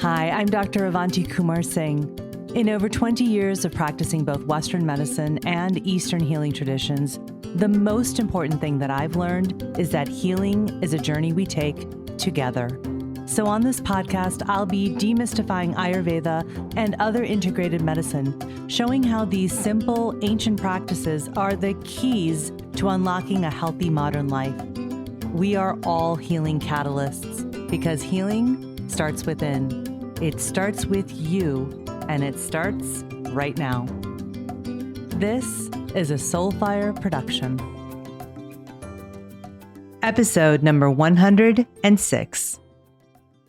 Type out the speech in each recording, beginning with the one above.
Hi, I'm Dr. Avanti Kumar Singh. In over 20 years of practicing both Western medicine and Eastern healing traditions, the most important thing that I've learned is that healing is a journey we take together. So on this podcast, I'll be demystifying Ayurveda and other integrated medicine, showing how these simple, ancient practices are the keys to unlocking a healthy modern life. We are all healing catalysts because healing starts within. It starts with you, and it starts right now. This is a Soulfire production. Episode number 106.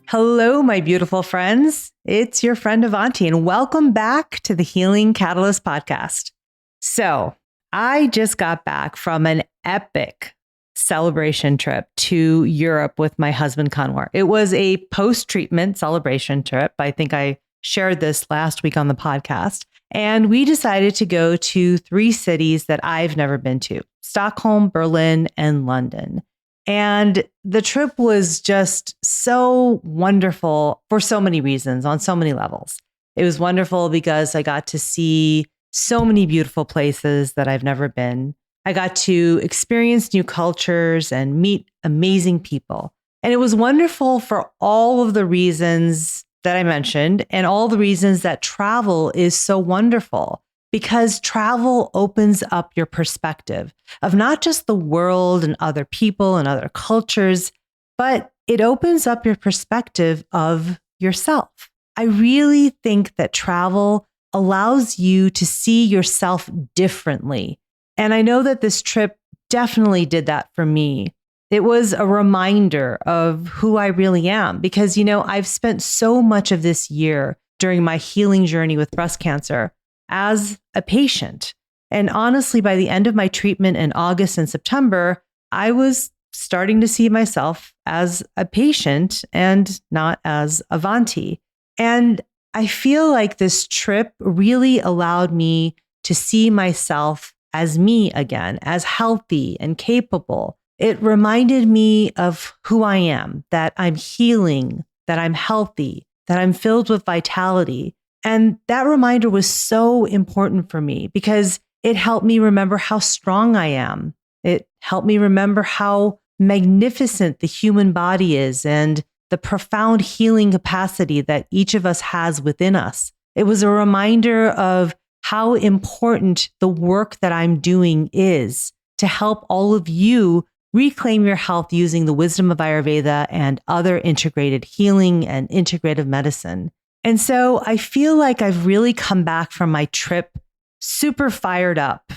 Hello, my beautiful friends. It's your friend Avanti, and welcome back to the Healing Catalyst podcast. So, I just got back from an epic celebration trip to Europe with my husband, Kanwar. It was a post-treatment celebration trip. I think I shared this last week on the podcast. And we decided to go to 3 cities that I've never been to: Stockholm, Berlin, and London. And the trip was just so wonderful for so many reasons, on so many levels. It was wonderful because I got to see so many beautiful places that I've never been. I got to experience new cultures and meet amazing people. And it was wonderful for all of the reasons that I mentioned and all the reasons that travel is so wonderful, because travel opens up your perspective of not just the world and other people and other cultures, but it opens up your perspective of yourself. I really think that travel allows you to see yourself differently. And I know that this trip definitely did that for me. It was a reminder of who I really am because, I've spent so much of this year during my healing journey with breast cancer as a patient. And honestly, by the end of my treatment in August and September, I was starting to see myself as a patient and not as Avanti. And I feel like this trip really allowed me to see myself as me again, as healthy and capable. It reminded me of who I am, that I'm healing, that I'm healthy, that I'm filled with vitality. And that reminder was so important for me because it helped me remember how strong I am. It helped me remember how magnificent the human body is and the profound healing capacity that each of us has within us. It was a reminder of how important the work that I'm doing is to help all of you reclaim your health using the wisdom of Ayurveda and other integrated healing and integrative medicine. And so I feel like I've really come back from my trip super fired up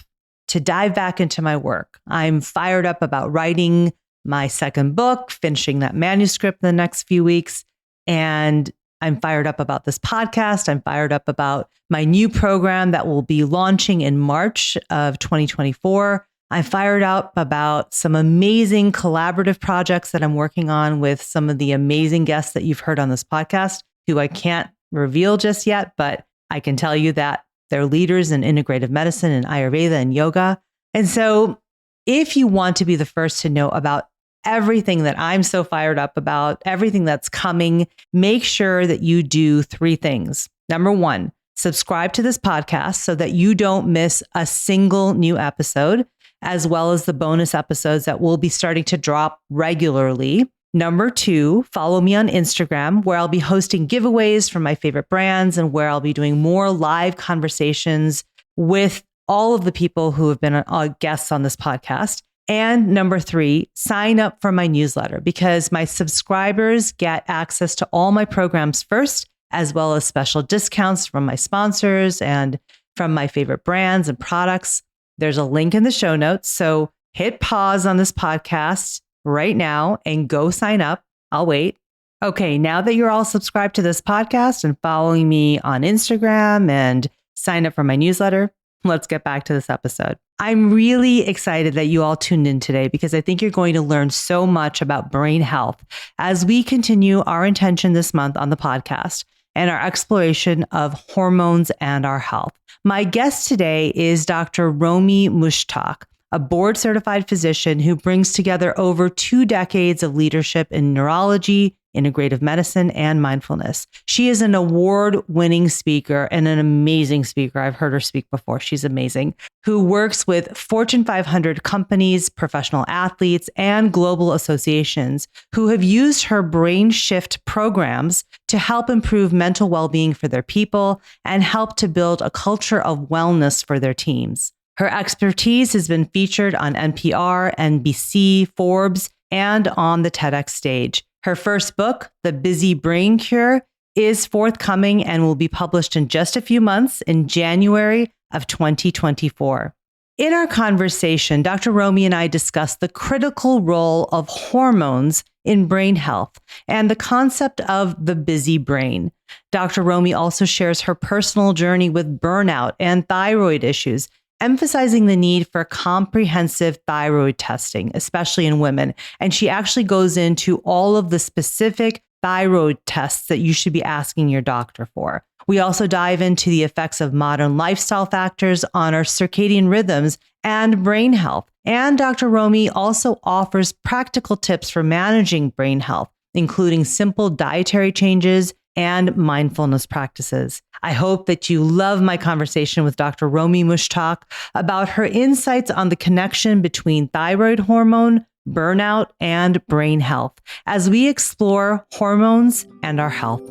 to dive back into my work. I'm fired up about writing my second book, finishing that manuscript in the next few weeks. And I'm fired up about this podcast. I'm fired up about my new program that will be launching in March of 2024. I'm fired up about some amazing collaborative projects that I'm working on with some of the amazing guests that you've heard on this podcast, who I can't reveal just yet, but I can tell you that they're leaders in integrative medicine and Ayurveda and yoga. And so if you want to be the first to know about everything that I'm so fired up about, everything that's coming, make sure that you do 3 things. Number 1, subscribe to this podcast so that you don't miss a single new episode, as well as the bonus episodes that will be starting to drop regularly. Number 2, follow me on Instagram, where I'll be hosting giveaways from my favorite brands and where I'll be doing more live conversations with all of the people who have been guests on this podcast. And number 3, sign up for my newsletter because my subscribers get access to all my programs first, as well as special discounts from my sponsors and from my favorite brands and products. There's a link in the show notes. So hit pause on this podcast right now and go sign up. I'll wait. Okay, now that you're all subscribed to this podcast and following me on Instagram and sign up for my newsletter, let's get back to this episode. I'm really excited that you all tuned in today because I think you're going to learn so much about brain health as we continue our intention this month on the podcast and our exploration of hormones and our health. My guest today is Dr. Romie Mushtaq, a board-certified physician who brings together over 2 decades of leadership in neurology, integrative medicine, and mindfulness. She is an award-winning speaker and an amazing speaker. I've heard her speak before. She's amazing. Who works with Fortune 500 companies, professional athletes, and global associations who have used her brain shift programs to help improve mental well-being for their people and help to build a culture of wellness for their teams. Her expertise has been featured on NPR, NBC, Forbes, and on the TEDx stage. Her first book, The Busy Brain Cure, is forthcoming and will be published in just a few months in January of 2024. In our conversation, Dr. Romie and I discussed the critical role of hormones in brain health and the concept of the busy brain. Dr. Romie also shares her personal journey with burnout and thyroid issues, emphasizing the need for comprehensive thyroid testing, especially in women. And she actually goes into all of the specific thyroid tests that you should be asking your doctor for. We also dive into the effects of modern lifestyle factors on our circadian rhythms and brain health. And Dr. Romie also offers practical tips for managing brain health, including simple dietary changes and mindfulness practices. I hope that you love my conversation with Dr. Romie Mushtaq about her insights on the connection between thyroid hormone, burnout, and brain health as we explore hormones and our health.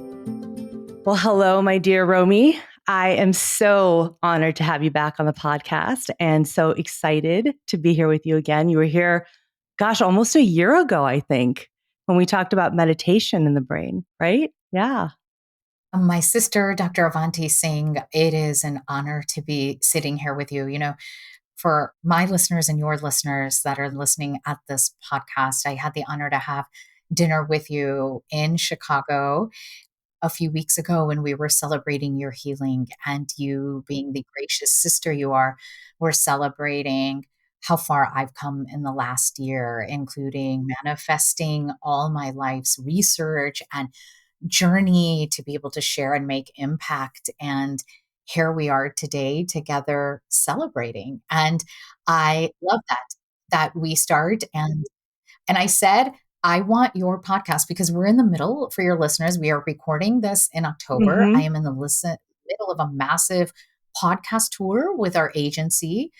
Well, hello, my dear Romie. I am so honored to have you back on the podcast and so excited to be here with you again. You were here, almost a year ago, I think, when we talked about meditation in the brain, right? Yeah. My sister, Dr. Avanti, saying it is an honor to be sitting here with you. You know, for my listeners and your listeners that are listening at this podcast, I had the honor to have dinner with you in Chicago a few weeks ago when we were celebrating your healing, and you, being the gracious sister you are, were celebrating how far I've come in the last year, including manifesting all my life's research and journey to be able to share and make impact. And here we are today together celebrating. And I love that we start. And I said, I want your podcast because we're in the middle, for your listeners, we are recording this in October. I Mm-hmm. am in the middle of a massive podcast tour with our agency.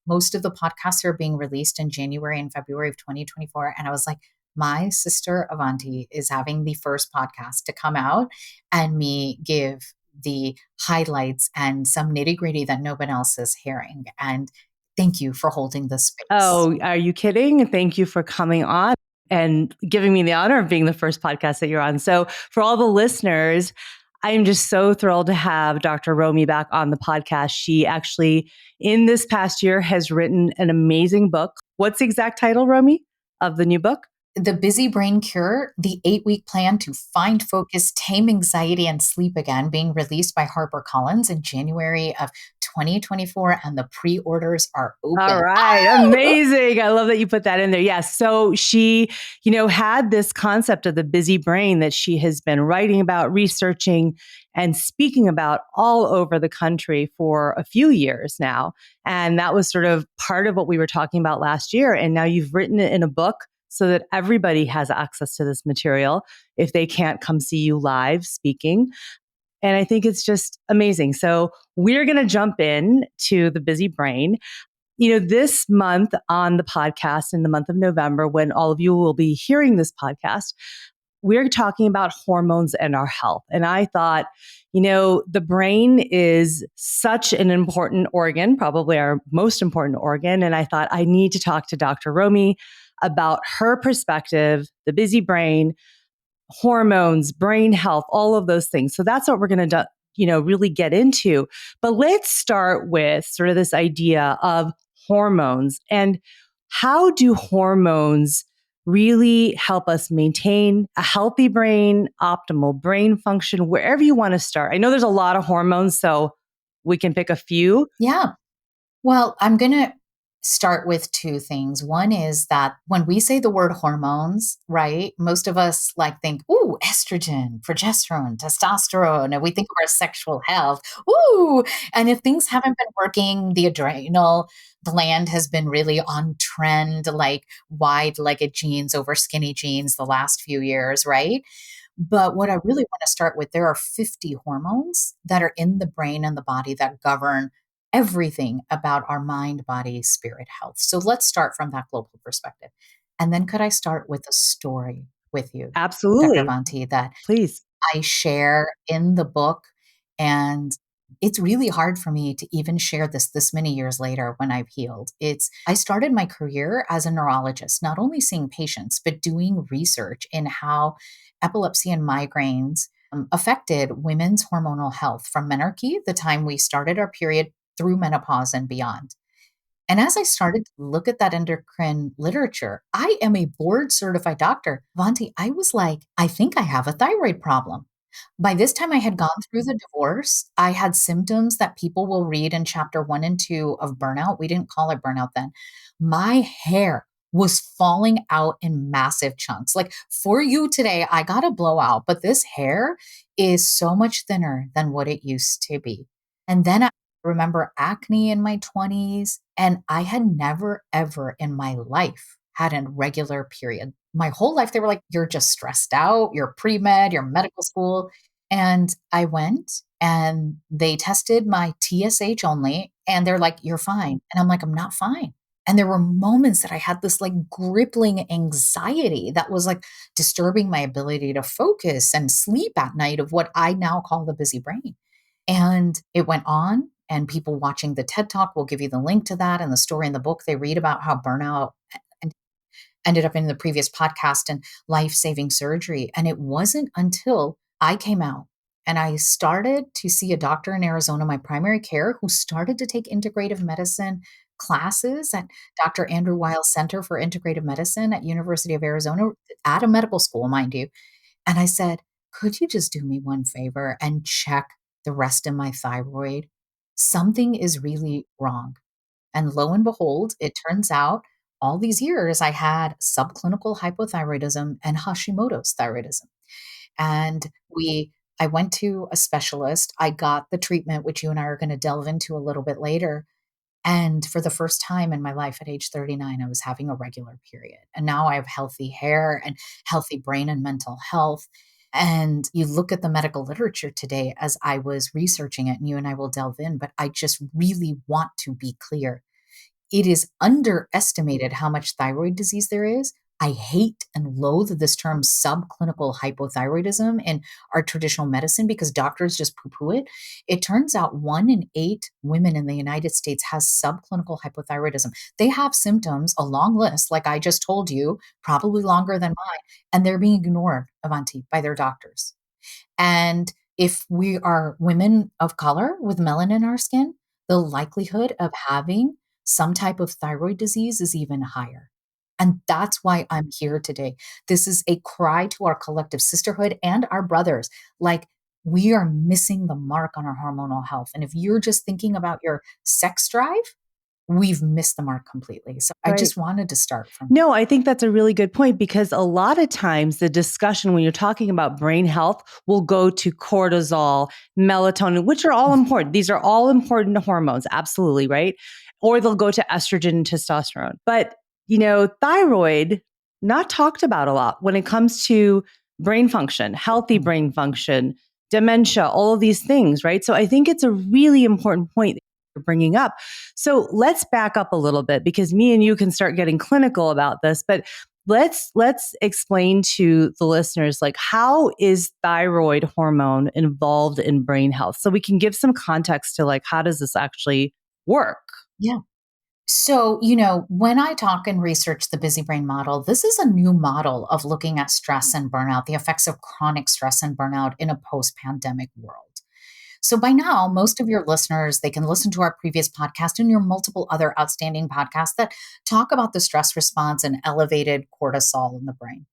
Most of the podcasts are being released in January and February of 2024. And I was like, my sister Avanti is having the first podcast to come out and me give the highlights and some nitty gritty that no one else is hearing. And thank you for holding this space. Oh, are you kidding? Thank you for coming on and giving me the honor of being the first podcast that you're on. So for all the listeners, I'm just so thrilled to have Dr. Romie back on the podcast. She actually, in this past year, has written an amazing book. What's the exact title, Romie, of the new book? The Busy Brain Cure, the 8-week plan to find focus, tame anxiety, and sleep again, being released by HarperCollins in January of 2024. And the pre-orders are open. All right. Amazing. I love that you put that in there. Yes. So she, had this concept of the busy brain that she has been writing about, researching, and speaking about all over the country for a few years now. And that was sort of part of what we were talking about last year. And now you've written it in a book so that everybody has access to this material if they can't come see you live speaking. And I think it's just amazing. So we're going to jump in to the busy brain. This month on the podcast, in the month of November, when all of you will be hearing this podcast, we're talking about hormones and our health. And I thought, the brain is such an important organ, probably our most important organ. And I thought I need to talk to Dr. Romie about her perspective, the busy brain, hormones, brain health, all of those things. So that's what we're going to really get into. But let's start with sort of this idea of hormones and how do hormones really help us maintain a healthy brain, optimal brain function, wherever you want to start. I know there's a lot of hormones, so we can pick a few. Yeah. Well, I'm going to start with two things. One is that when we say the word hormones, right, most of us like think, ooh, estrogen, progesterone, testosterone, and we think of our sexual health. Ooh, and if things haven't been working, the adrenal gland has been really on trend, like wide-legged jeans over skinny jeans the last few years, right? But what I really want to start with, there are 50 hormones that are in the brain and the body that govern everything about our mind, body, spirit health. So let's start from that global perspective. And then could I start with a story with you, Dr. Absolutely. Avanti, that Please. I share in the book. And it's really hard for me to even share this many years later when I've healed. I started my career as a neurologist, not only seeing patients, but doing research in how epilepsy and migraines affected women's hormonal health from menarche, the time we started our period, through menopause and beyond. And as I started to look at that endocrine literature, I am a board certified doctor. Vanti, I was like, I think I have a thyroid problem. By this time, I had gone through the divorce. I had symptoms that people will read in chapter 1 and 2 of burnout. We didn't call it burnout then. My hair was falling out in massive chunks. Like for you today, I got a blowout, but this hair is so much thinner than what it used to be. And then I remember acne in my 20s, and I had never, ever in my life had a regular period. My whole life, they were like, you're just stressed out, you're pre med, you're medical school. And I went and they tested my TSH only, and they're like, you're fine. And I'm like, I'm not fine. And there were moments that I had this like gripping anxiety that was like disturbing my ability to focus and sleep at night, of what I now call the busy brain. And it went on, and people watching the TED Talk will give you the link to that, and the story in the book. They read about how burnout ended up in the previous podcast and life-saving surgery. And it wasn't until I came out and I started to see a doctor in Arizona, my primary care, who started to take integrative medicine classes at Dr. Andrew Weil Center for Integrative Medicine at University of Arizona, at a medical school, mind you. And I said, could you just do me one favor and check the rest of my thyroid? Something is really wrong. And lo and behold, it turns out all these years I had subclinical hypothyroidism and Hashimoto's thyroidism. And I went to a specialist. I got the treatment, which you and I are going to delve into a little bit later. And for the first time in my life at age 39, I was having a regular period. And now I have healthy hair and healthy brain and mental health. And you look at the medical literature today as I was researching it, and you and I will delve in, but I just really want to be clear. It is underestimated how much thyroid disease there is. I hate and loathe this term subclinical hypothyroidism in our traditional medicine because doctors just poo poo it. It turns out 1 in 8 women in the United States has subclinical hypothyroidism. They have symptoms, a long list, like I just told you, probably longer than mine, and they're being ignored, Avanti, by their doctors. And if we are women of color with melanin in our skin, the likelihood of having some type of thyroid disease is even higher. And that's why I'm here today. This is a cry to our collective sisterhood and our brothers. Like, we are missing the mark on our hormonal health. And if you're just thinking about your sex drive, we've missed the mark completely. So I Right. just wanted to start from No, I think that's a really good point, because a lot of times the discussion when you're talking about brain health will go to cortisol, melatonin, which are all important. These are all important hormones. Absolutely. Right. Or they'll go to estrogen and testosterone. But, thyroid, not talked about a lot when it comes to brain function, healthy brain function, dementia, all of these things. Right. So I think it's a really important point that you're bringing up. So let's back up a little bit, because me and you can start getting clinical about this, but let's explain to the listeners, like, how is thyroid hormone involved in brain health, so we can give some context to, like, how does this actually work? Yeah. So, when I talk and research the busy brain model, this is a new model of looking at stress and burnout, the effects of chronic stress and burnout in a post-pandemic world. So by now, most of your listeners, they can listen to our previous podcast and your multiple other outstanding podcasts that talk about the stress response and elevated cortisol in the brain.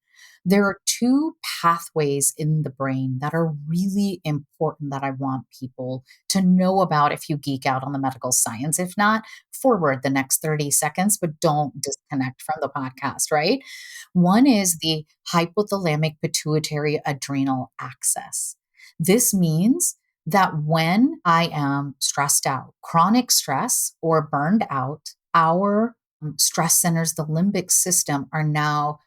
There are two pathways in the brain that are really important that I want people to know about if you geek out on the medical science. If not, forward the next 30 seconds, but don't disconnect from the podcast, right? One is the hypothalamic pituitary adrenal axis. This means that when I am stressed out, chronic stress or burned out, our stress centers, the limbic system, are now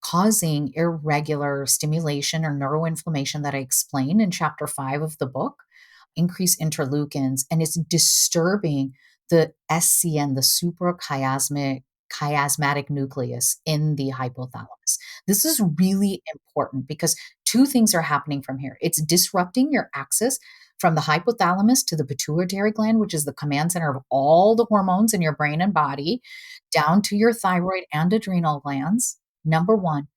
causing irregular stimulation or neuroinflammation that I explain in chapter 5 of the book, increase interleukins, and it's disturbing the SCN, the chiasmatic nucleus in the hypothalamus. This is really important because two things are happening from here. It's disrupting your axis from the hypothalamus to the pituitary gland, which is the command center of all the hormones in your brain and body, down to your thyroid and adrenal glands, number one.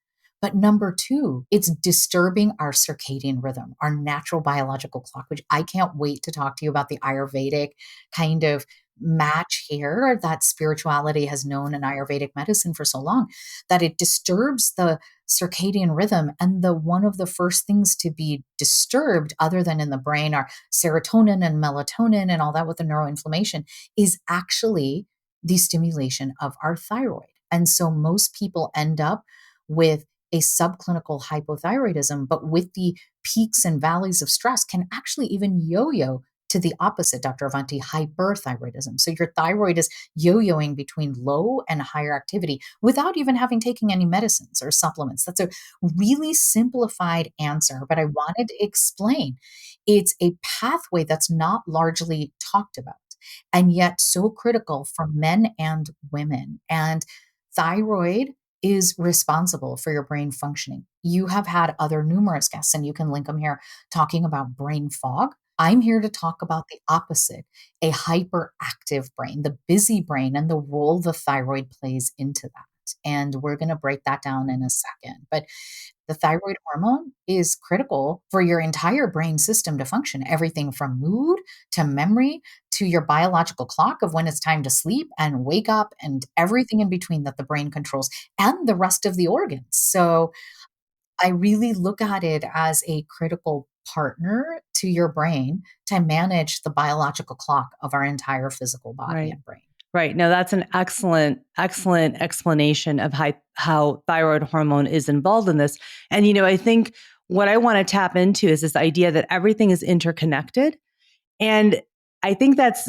But number two, it's disturbing our circadian rhythm, our natural biological clock, which I can't wait to talk to you about the Ayurvedic kind of match here that spirituality has known in Ayurvedic medicine for so long, that it disturbs the circadian rhythm. And the one of the first things to be disturbed, other than in the brain, are serotonin and melatonin and all that with the neuroinflammation, is actually the stimulation of our thyroid. And so most people end up with a subclinical hypothyroidism, but with the peaks and valleys of stress can actually even yo-yo to the opposite, Dr. Avanti, hyperthyroidism. So your thyroid is yo-yoing between low and higher activity without even having taken any medicines or supplements. That's a really simplified answer, but I wanted to explain it's a pathway that's not largely talked about and yet so critical for men and women. And thyroid is responsible for your brain functioning. You have had other numerous guests, and you can link them here, talking about brain fog. I'm here to talk about the opposite, a hyperactive brain, the busy brain, and the role the thyroid plays into that. And we're going to break that down in a second. But the thyroid hormone is critical for your entire brain system to function, everything from mood to memory to your biological clock of when it's time to sleep and wake up and everything in between that the brain controls and the rest of the organs. So I really look at it as a critical partner to your brain to manage the biological clock of our entire physical body Right. and brain. Right. No, that's an excellent, excellent explanation of how thyroid hormone is involved in this. And, I think what I want to tap into is this idea that everything is interconnected. And I think that's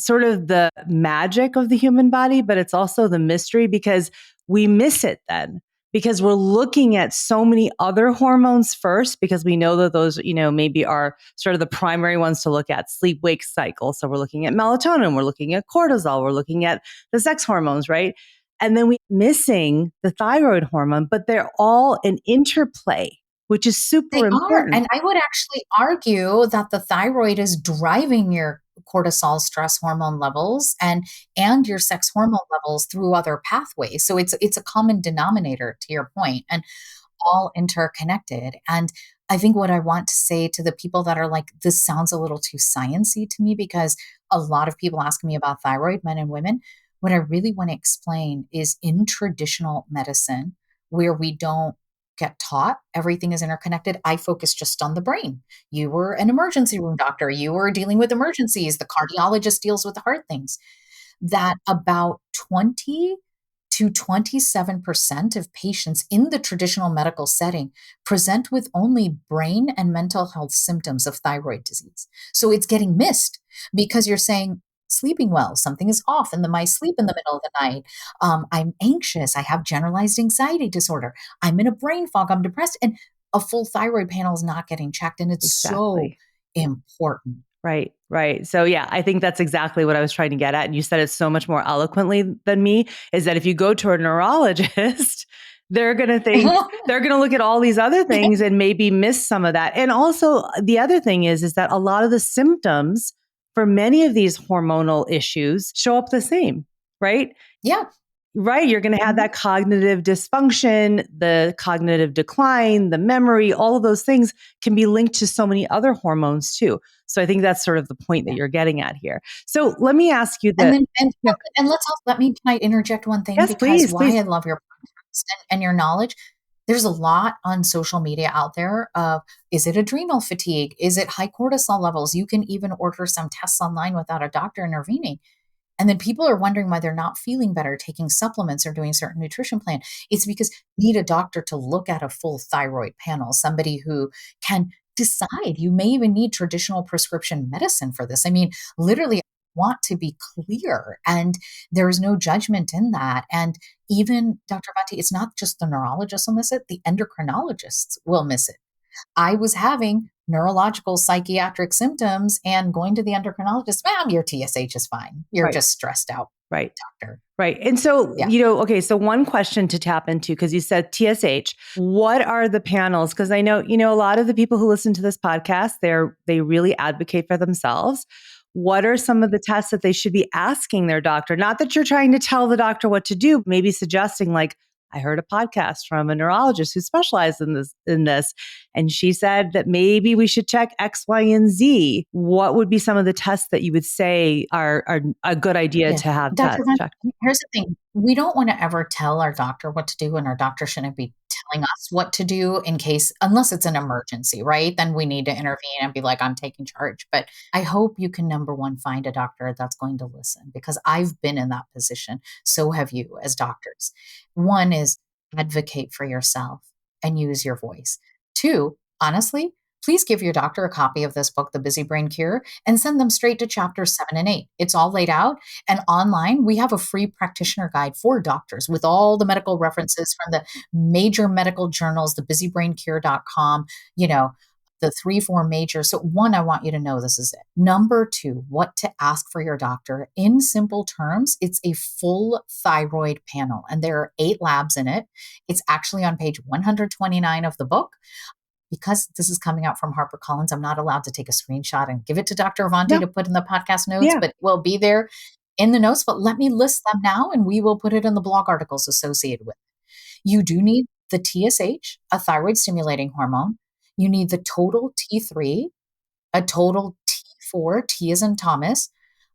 sort of the magic of the human body, but it's also the mystery because we miss it then. Because we're looking at so many other hormones first, because we know that those, maybe are sort of the primary ones to look at: sleep wake cycle. So we're looking at melatonin, we're looking at cortisol, we're looking at the sex hormones, right? And then we're missing the thyroid hormone, but they're all an interplay, which is super They are. important. And I would actually argue that the thyroid is driving your cortisol stress hormone levels and your sex hormone levels through other pathways. So it's a common denominator, to your point, and all interconnected. And I think what I want to say to the people that are like, this sounds a little too sciencey to me, because a lot of people ask me about thyroid, men and women. What I really want to explain is, in traditional medicine, where we don't get taught everything is interconnected, I focus just on the brain. You were an emergency room doctor, you were dealing with emergencies, the cardiologist deals with the heart things. That about 20 to 27% of patients in the traditional medical setting present with only brain and mental health symptoms of thyroid disease. So it's getting missed because you're saying, sleeping well, something is off in my sleep in the middle of the night. I'm anxious. I have generalized anxiety disorder. I'm in a brain fog. I'm depressed. And a full thyroid panel is not getting checked. And it's so Exactly. important. Right, right. So yeah, I think that's exactly what I was trying to get at. And you said it so much more eloquently than me, is that if you go to a neurologist, they're going to think, they're going to look at all these other things and maybe miss some of that. And also the other thing is that a lot of the symptoms for many of these hormonal issues show up the same, right? Yeah. Right. You're going to have that cognitive dysfunction, the cognitive decline, the memory, all of those things can be linked to so many other hormones too. So I think that's sort of the point that you're getting at here. So let me ask you And that. then, and let's also, can I interject one thing? Yes, Because please, why please. I love your podcast. and your knowledge. There's a lot on social media out there of, is it adrenal fatigue? Is it high cortisol levels? You can even order some tests online without a doctor intervening. And then people are wondering why they're not feeling better, taking supplements or doing certain nutrition plan. It's because you need a doctor to look at a full thyroid panel, somebody who can decide. You may even need traditional prescription medicine for this. I mean, literally, I want to be clear, and there is no judgment in that. And even Dr. Vati, it's not just the neurologists will miss it, the endocrinologists will miss it. I was having neurological psychiatric symptoms and going to the endocrinologist, ma'am, your TSH is fine. You're Right. just stressed out, Right. doctor. Right. And so, Yeah. okay, so one question to tap into, because you said TSH, what are the panels? Because I know, a lot of the people who listen to this podcast, they really advocate for themselves. What are some of the tests that they should be asking their doctor? Not that you're trying to tell the doctor what to do, maybe suggesting like, I heard a podcast from a neurologist who specialized in this, and she said that maybe we should check X, Y, and Z. What would be some of the tests that you would say are a good idea Yeah. to have Dr. Van, checked? here's the thing. We don't want to ever tell our doctor what to do, and our doctor shouldn't be telling us what to do in case, unless it's an emergency, right? Then we need to intervene and be like, I'm taking charge. But I hope you can, number one, find a doctor that's going to listen, because I've been in that position. So have you as doctors. One is advocate for yourself and use your voice. Two, honestly, please give your doctor a copy of this book, The Busy Brain Cure, and send them straight to chapters 7 and 8. It's all laid out. And online, we have a free practitioner guide for doctors with all the medical references from the major medical journals, thebusybraincure.com, the 3, 4 major. So one, I want you to know this is it. Number two, what to ask for your doctor. In simple terms, it's a full thyroid panel, and there are 8 labs in it. It's actually on page 129 of the book. Because this is coming out from HarperCollins, I'm not allowed to take a screenshot and give it to Dr. Avanti Yeah. to put in the podcast notes, Yeah. but will be there in the notes. But let me list them now, and we will put it in the blog articles associated with it. You do need the TSH, a thyroid stimulating hormone. You need the total T3, a total T4, T as in Thomas,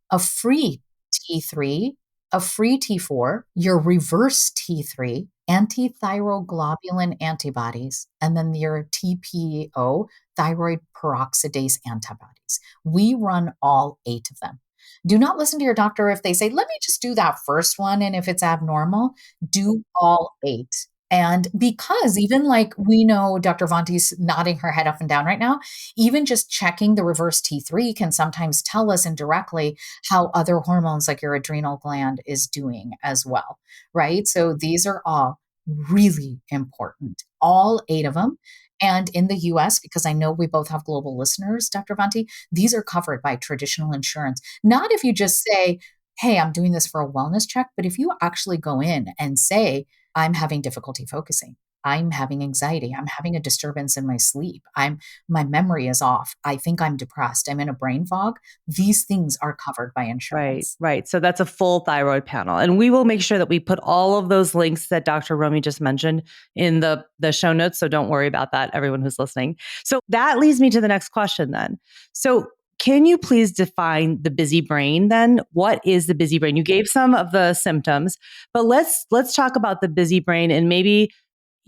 a free T3, a free T4, your reverse T3, antithyroglobulin antibodies, and then your TPO, thyroid peroxidase antibodies. We run all 8 of them. Do not listen to your doctor if they say, let me just do that first one. And if it's abnormal, do all 8. And because even like we know Dr. Vanti's nodding her head up and down right now, even just checking the reverse T3 can sometimes tell us indirectly how other hormones like your adrenal gland is doing as well, right? So these are all really important, all 8 of them. And in the US, because I know we both have global listeners, Dr. Vanti, these are covered by traditional insurance. Not if you just say, hey, I'm doing this for a wellness check, but if you actually go in and say, I'm having difficulty focusing. I'm having anxiety. I'm having a disturbance in my sleep. My memory is off. I think I'm depressed. I'm in a brain fog. These things are covered by Right, insurance. right. So that's a full thyroid panel. And we will make sure that we put all of those links that Dr. Romie just mentioned in the show notes. So don't worry about that, everyone who's listening. So that leads me to the next question then. So can you please define the busy brain then? What is the busy brain? You gave some of the symptoms, but let's talk about the busy brain, and maybe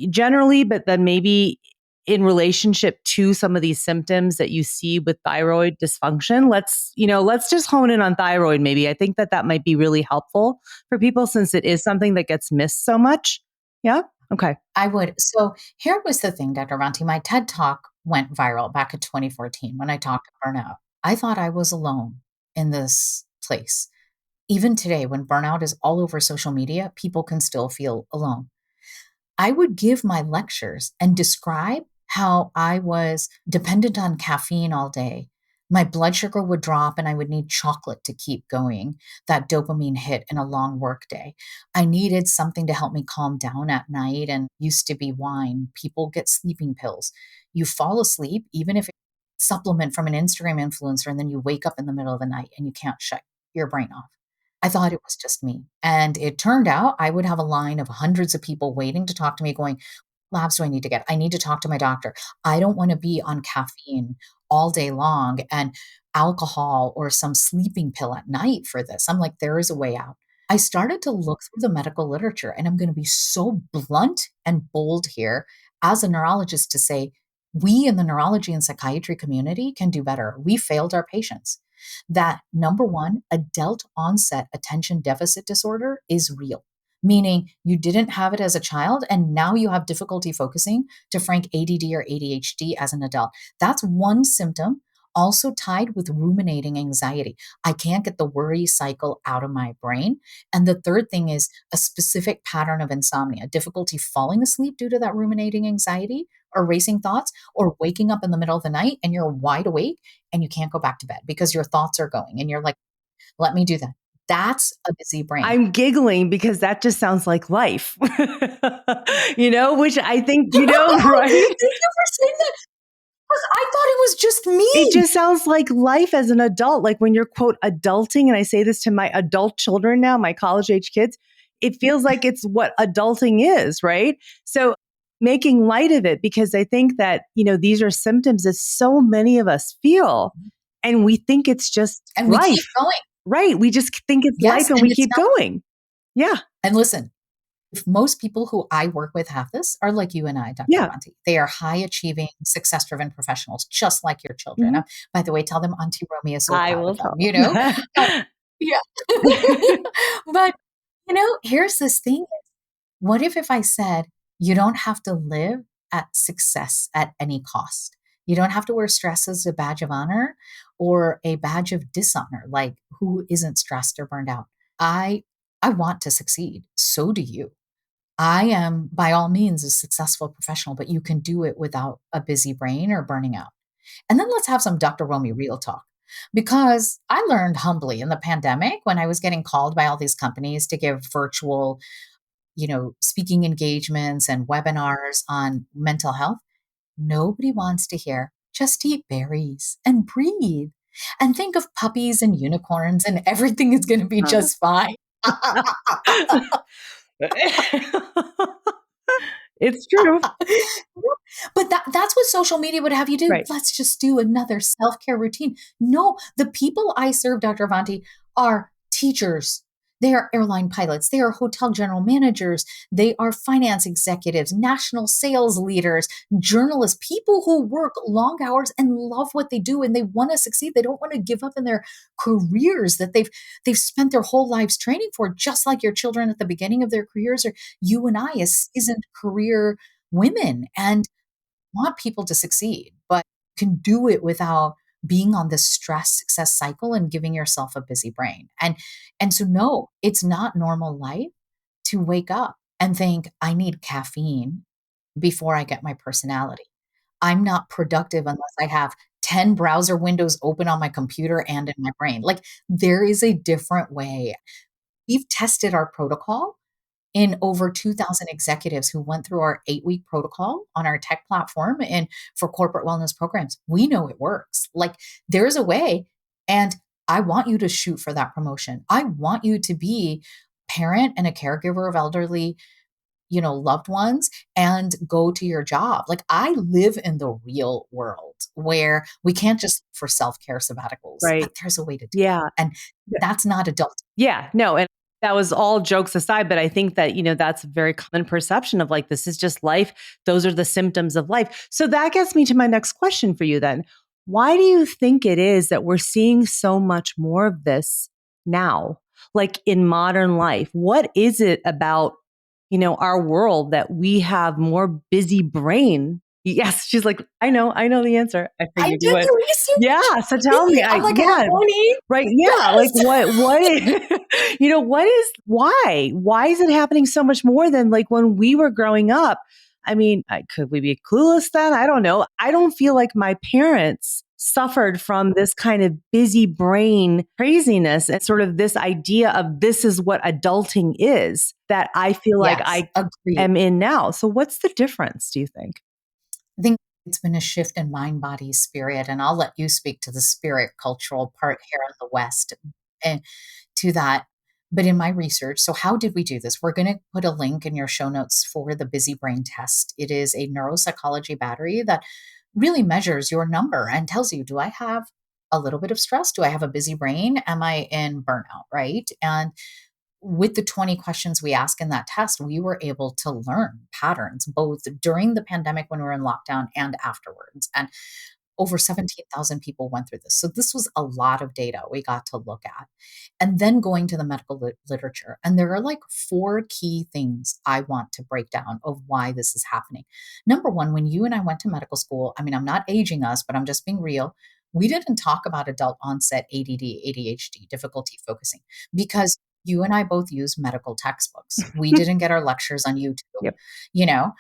generally, but then maybe in relationship to some of these symptoms that you see with thyroid dysfunction. Let's just hone in on thyroid maybe. I think that might be really helpful for people, since it is something that gets missed so much. Yeah? Okay. I would. So here was the thing, Dr. Avanti. My TED Talk went viral back in 2014 when I talked burnout. I thought I was alone in this place. Even today, when burnout is all over social media, people can still feel alone. I would give my lectures and describe how I was dependent on caffeine all day. My blood sugar would drop and I would need chocolate to keep going, that dopamine hit in a long work day. I needed something to help me calm down at night, and used to be wine. People get sleeping pills. You fall asleep, even if it's a supplement from an Instagram influencer, and then you wake up in the middle of the night and you can't shut your brain off. I thought it was just me. And it turned out I would have a line of hundreds of people waiting to talk to me going, labs do I need to get? I need to talk to my doctor. I don't want to be on caffeine all day long and alcohol or some sleeping pill at night for this. I'm like, there is a way out. I started to look through the medical literature, and I'm going to be so blunt and bold here as a neurologist to say, we in the neurology and psychiatry community can do better. We failed our patients. That number one, adult onset attention deficit disorder is real, meaning you didn't have it as a child and now you have difficulty focusing, to frank ADD or ADHD as an adult. That's one symptom, also tied with ruminating anxiety. I can't get the worry cycle out of my brain. And the third thing is a specific pattern of insomnia, difficulty falling asleep due to that ruminating anxiety or racing thoughts, or waking up in the middle of the night and you're wide awake and you can't go back to bed because your thoughts are going and you're like, let me do that. That's a busy brain. I'm giggling because that just sounds like life, which I think, right? Thank you for saying that. Because I thought it was just me. It just sounds like life as an adult. Like when you're, quote, adulting, and I say this to my adult children now, my college age kids, it feels like it's what adulting is, right? So making light of it, because I think that, these are symptoms that so many of us feel, and we think it's just and life. We keep going. Right. We just think it's life and we keep going. Yeah. And listen, if most people who I work with have this, are like you and I, Dr. Avanti. They are high achieving, success driven professionals, just like your children. Mm-hmm. By the way, tell them Auntie Romie is so I proud will of them, tell. Yeah. But, here's this thing. What if I said, you don't have to live at success at any cost? You don't have to wear stress as a badge of honor or a badge of dishonor. Like, who isn't stressed or burned out? I want to succeed. So do you. I am, by all means, a successful professional, but you can do it without a busy brain or burning out. And then let's have some Dr. Romie real talk. Because I learned humbly in the pandemic when I was getting called by all these companies to give virtual, speaking engagements and webinars on mental health. Nobody wants to hear, just eat berries and breathe and think of puppies and unicorns and everything is going to be just fine. It's true. But that's what social media would have you do. Right. Let's just do another self-care routine. No, the people I serve, Dr. Avanti, are teachers. They are airline pilots. They are hotel general managers. They are finance executives, national sales leaders, journalists, people who work long hours and love what they do and they want to succeed. They don't want to give up in their careers that they've spent their whole lives training for, just like your children at the beginning of their careers, or you and I as seasoned career women, and want people to succeed, but can do it without being on this stress success cycle and giving yourself a busy brain. And so no, it's not normal life to wake up and think I need caffeine before I get my personality. I'm not productive unless I have 10 browser windows open on my computer and in my brain. Like, there is a different way. We've tested our protocol in over 2,000 executives who went through our 8-week protocol on our tech platform and for corporate wellness programs. We know it works. Like, there's a way. And I want you to shoot for that promotion. I want you to be a parent and a caregiver of elderly, loved ones, and go to your job. Like, I live in the real world where we can't just look for self-care sabbaticals, right. But there's a way to do it. And that's not adult. Yeah, no. And that was all jokes aside, but I think that, that's a very common perception of like, this is just life. Those are the symptoms of life. So that gets me to my next question for you then. Why do you think it is that we're seeing so much more of this now, like in modern life? What is it about, our world that we have more busy brain? Yes, she's like, I know the answer. I figured you would. Yeah, so tell me. I'm like, right? Yeah, yes. Like why is it happening so much more than like when we were growing up? I mean, could we be clueless then? I don't know. I don't feel like my parents suffered from this kind of busy brain craziness and sort of this idea of this is what adulting is that I feel like I am in now. So what's the difference, do you think? I think it's been a shift in mind, body, spirit, and I'll let you speak to the spirit cultural part here in the West and to that. But in my research, so how did we do this? We're going to put a link in your show notes for the Busy Brain Test. It is a neuropsychology battery that really measures your number and tells you, do I have a little bit of stress? Do I have a busy brain? Am I in burnout? Right. And with the 20 questions we ask in that test, we were able to learn patterns both during the pandemic when we were in lockdown and afterwards. And over 17,000 people went through this. So this was a lot of data we got to look at. And then going to the medical literature. And there are like four key things I want to break down of why this is happening. Number one, when you and I went to medical school, I mean, I'm not aging us, but I'm just being real. We didn't talk about adult onset ADD, ADHD, difficulty focusing, because you and I both use medical textbooks. We didn't get our lectures on YouTube, Yep. you know?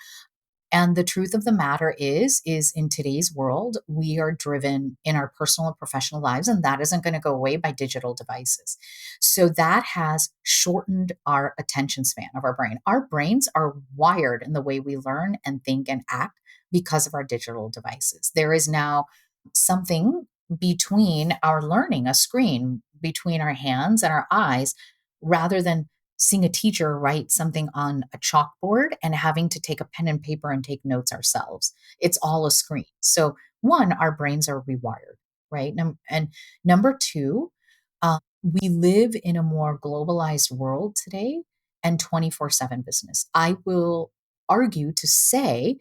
And the truth of the matter is in today's world, we are driven in our personal and professional lives, and that isn't going to go away by digital devices. So that has shortened our attention span of our brain. Our brains are wired in the way we learn and think and act because of our digital devices. There is now something between our learning, a screen between our hands and our eyes, rather than seeing a teacher write something on a chalkboard and having to take a pen and paper and take notes ourselves. It's all a screen. So, one, our brains are rewired, right? And number two, we live in a more globalized world today and 24/7 business. I will argue to say,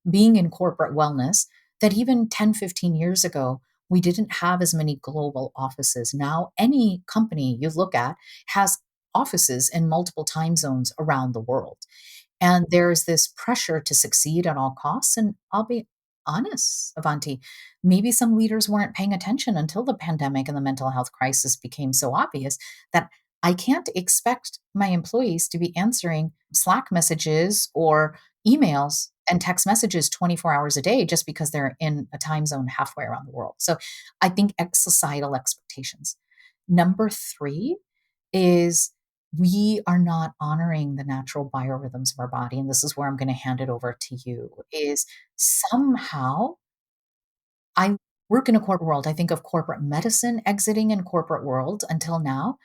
being in corporate wellness, that even 10, 15 years ago, we didn't have as many global offices. Now, any company you look at has offices in multiple time zones around the world. And there's this pressure to succeed at all costs. And I'll be honest, Avanti, maybe some leaders weren't paying attention until the pandemic and the mental health crisis became so obvious that I can't expect my employees to be answering Slack messages or emails and text messages 24 hours a day just because they're in a time zone halfway around the world. So I think societal expectations. Number three is we are not honoring the natural biorhythms of our body. And this is where I'm going to hand it over to you, is somehow I work in a corporate world. I think of corporate medicine exiting in corporate world. Until now,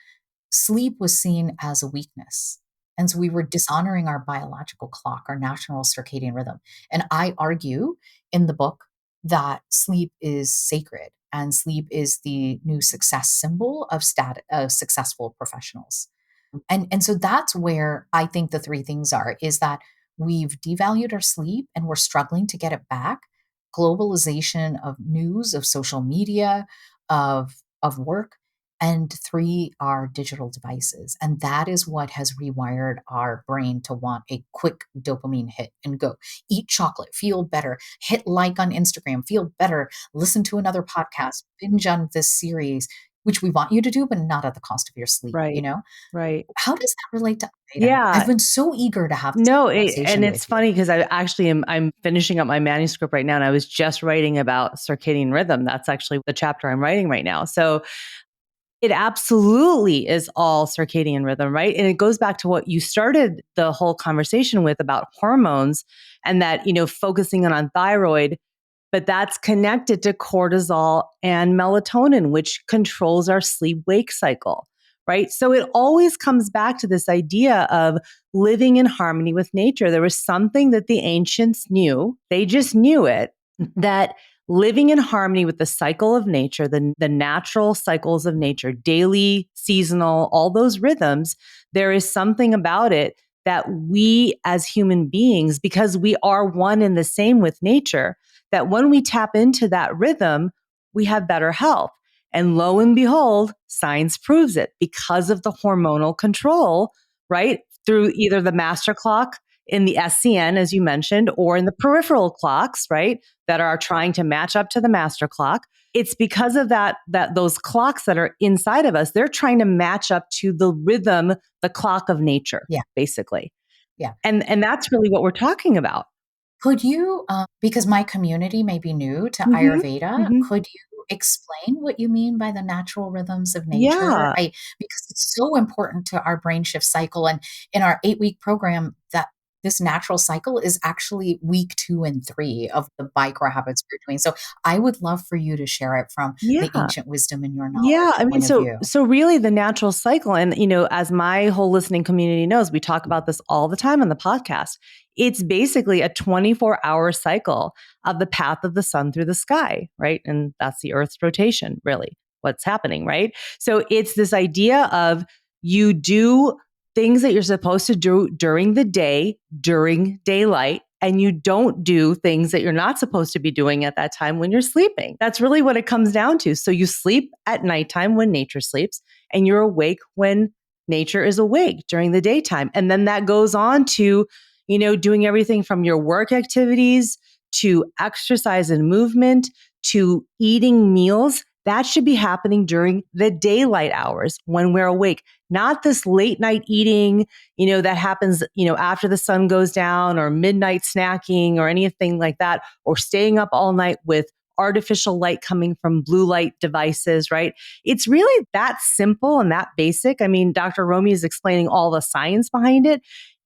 sleep was seen as a weakness. And so we were dishonoring our biological clock, our natural circadian rhythm. And I argue in the book that sleep is sacred and sleep is the new success symbol of successful professionals. And so that's where I think the three things are, is that we've devalued our sleep and we're struggling to get it back. Globalization of news, of social media, of work, and three are digital devices. And that is what has rewired our brain to want a quick dopamine hit and go eat chocolate, feel better, hit like on Instagram, feel better, listen to another podcast, binge on this series, which we want you to do, but not at the cost of your sleep, you Right. know? Right. How does that relate to Ida? I've Yeah. been so eager to have this No, and conversation it's with you. funny because I actually I'm finishing up my manuscript right now, and I was just writing about circadian rhythm. That's actually the chapter I'm writing right now. So it absolutely is all circadian rhythm, right? And it goes back to what you started the whole conversation with about hormones and that, focusing on thyroid, but that's connected to cortisol and melatonin, which controls our sleep wake cycle, right? So it always comes back to this idea of living in harmony with nature. There was something that the ancients knew, they just knew it, that living in harmony with the cycle of nature, the natural cycles of nature, daily, seasonal, all those rhythms, there is something about it that we as human beings, because we are one and the same with nature, that when we tap into that rhythm, we have better health. And lo and behold, science proves it because of the hormonal control, right? Through either the master clock in the SCN, as you mentioned, or in the peripheral clocks, right? That are trying to match up to the master clock. It's because of that those clocks that are inside of us, they're trying to match up to the rhythm, the clock of nature, Yeah, basically. yeah. And that's really what we're talking about. Could you, because my community may be new to Mm-hmm. Ayurveda, Mm-hmm. could you explain what you mean by the natural rhythms of nature? Yeah. Because it's so important to our brain shift cycle, and in our 8-week program, that this natural cycle is actually week 2 and 3 of the micro habits we're doing. So I would love for you to share it from the Yeah. ancient wisdom and your Yeah, knowledge I mean, point of so view. so really the natural cycle, and as my whole listening community knows, we talk about this all the time on the podcast. It's basically a 24-hour cycle of the path of the sun through the sky, right? And that's the Earth's rotation, really, what's happening, right? So it's this idea of you do things that you're supposed to do during the day, during daylight, and you don't do things that you're not supposed to be doing at that time when you're sleeping. That's really what it comes down to. So you sleep at nighttime when nature sleeps, and you're awake when nature is awake during the daytime. And then that goes on to, doing everything from your work activities to exercise and movement to eating meals. That should be happening during the daylight hours when we're awake, not this late night eating, that happens, after the sun goes down, or midnight snacking or anything like that, or staying up all night with artificial light coming from blue light devices, right? It's really that simple and that basic. I mean, Dr. Romie is explaining all the science behind it.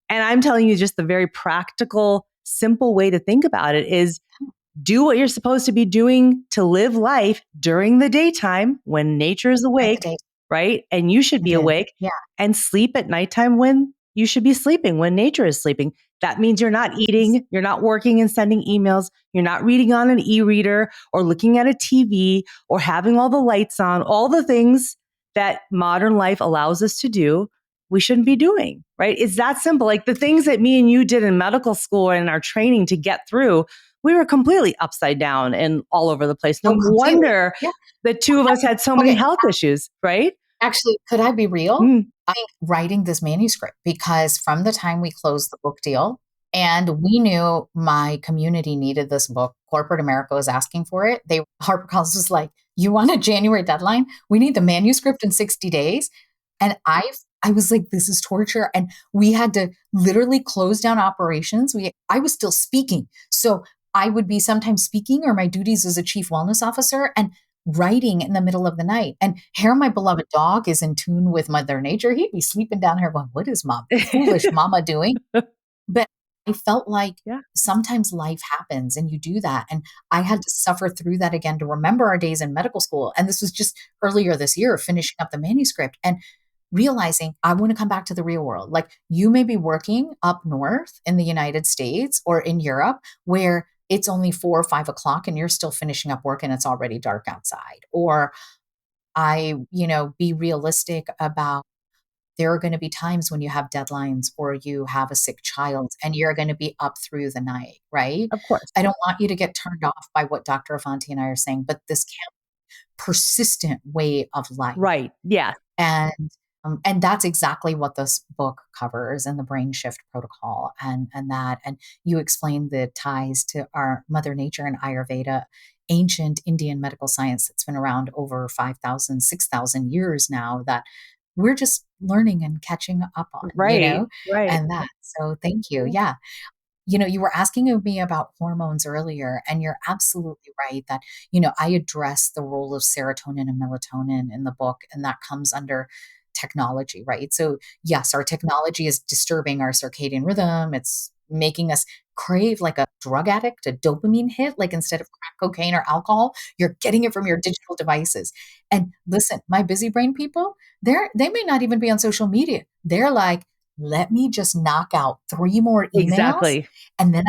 And I'm telling you just the very practical, simple way to think about it is do what you're supposed to be doing to live life during the daytime when nature is awake, right? And you should be awake, and sleep at nighttime when you should be sleeping, when nature is sleeping. That means you're not eating, you're not working and sending emails, you're not reading on an e-reader or looking at a TV or having all the lights on, all the things that modern life allows us to do. We shouldn't be doing, right? It's that simple. Like the things that me and you did in medical school and in our training to get through, we were completely upside down and all over the place. No wonder the two of us had so many health issues, right? Actually, could I be real? I'm writing this manuscript because from the time we closed the book deal, and we knew my community needed this book, corporate America was asking for it. HarperCollins was like, "You want a January deadline? We need the manuscript in 60 days." And I was like, this is torture. And we had to literally close down operations. I was still speaking. So I would be sometimes speaking or my duties as a chief wellness officer and writing in the middle of the night. And here, my beloved dog is in tune with Mother Nature. He'd be sleeping down here going, what is foolish mama doing? But I felt like sometimes life happens and you do that. And I had to suffer through that again to remember our days in medical school. And this was just earlier this year, finishing up the manuscript and realizing I want to come back to the real world. Like you may be working up north in the United States or in Europe where it's only 4 or 5 o'clock and you're still finishing up work and it's already dark outside. Or be realistic about there are going to be times when you have deadlines or you have a sick child and you're going to be up through the night, right? Of course. I don't want you to get turned off by what Dr. Avanti and I are saying, but this persistent way of life. Right. Yeah. And that's exactly what this book covers and the brain shift protocol and you explain the ties to our Mother Nature and Ayurveda, ancient Indian medical science that's been around over 5,000, 6,000 years now that we're just learning and catching up on, right. and that. So thank you. Yeah. You were asking me about hormones earlier, and you're absolutely right that, I address the role of serotonin and melatonin in the book, and that comes under technology, right? So yes, our technology is disturbing our circadian rhythm. It's making us crave like a drug addict, a dopamine hit, like instead of crack cocaine or alcohol, you're getting it from your digital devices. And listen, my busy brain people, they may not even be on social media. They're like, let me just knock out 3 more emails. Exactly. And then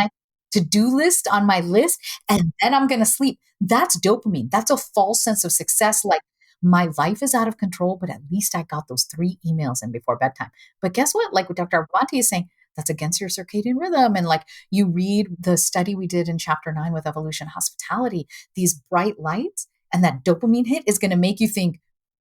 to-do list on my list, and then I'm going to sleep. That's dopamine. That's a false sense of success. Like my life is out of control, but at least I got those 3 emails in before bedtime. But guess what? Like what Dr. Avanti is saying, that's against your circadian rhythm. And like you read the study we did in chapter 9 with Evolution Hospitality, these bright lights and that dopamine hit is going to make you think,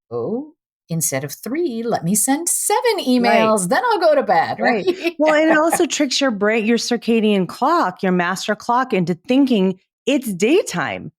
oh, instead of 3, let me send 7 emails. Right. Then I'll go to bed. Right. Well, and it also tricks your brain, your circadian clock, your master clock into thinking it's daytime.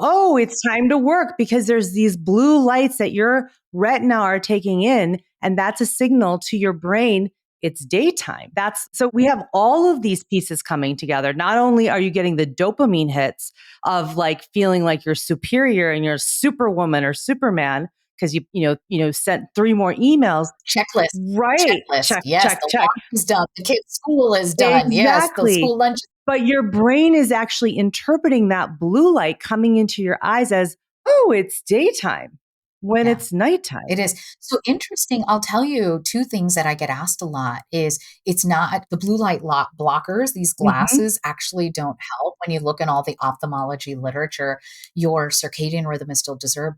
Oh, it's time to work because there's these blue lights that your retina are taking in. And that's a signal to your brain. It's daytime. So we have all of these pieces coming together. Not only are you getting the dopamine hits of like feeling like you're superior and you're superwoman or Superman, because you sent 3 more emails. Checklist. Right. Checklist. Yes, the lunch is done. The kids' school is done. Exactly. Yes, the school lunch. But your brain is actually interpreting that blue light coming into your eyes as, oh, it's daytime when it's nighttime. It is. So interesting. I'll tell you 2 things that I get asked a lot is it's not the blue light blockers. These glasses actually don't help. When you look in all the ophthalmology literature, your circadian rhythm is still disturbed,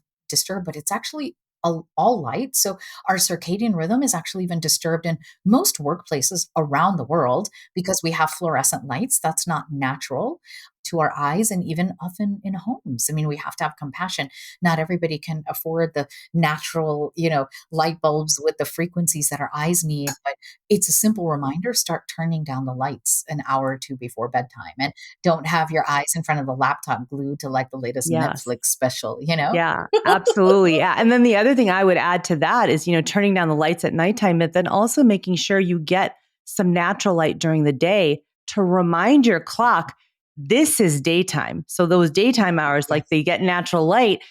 but it's actually all light. So our circadian rhythm is actually even disturbed in most workplaces around the world because we have fluorescent lights. That's not natural to our eyes, and even often in homes. I mean, we have to have compassion. Not everybody can afford the natural, light bulbs with the frequencies that our eyes need, but it's a simple reminder: start turning down the lights an hour or two before bedtime, and don't have your eyes in front of the laptop glued to like the latest Yes. Netflix special? Yeah, absolutely. Yeah. And then the other thing I would add to that is, turning down the lights at nighttime, but then also making sure you get some natural light during the day to remind your clock this is daytime. So those daytime hours, like Yes. they get natural light.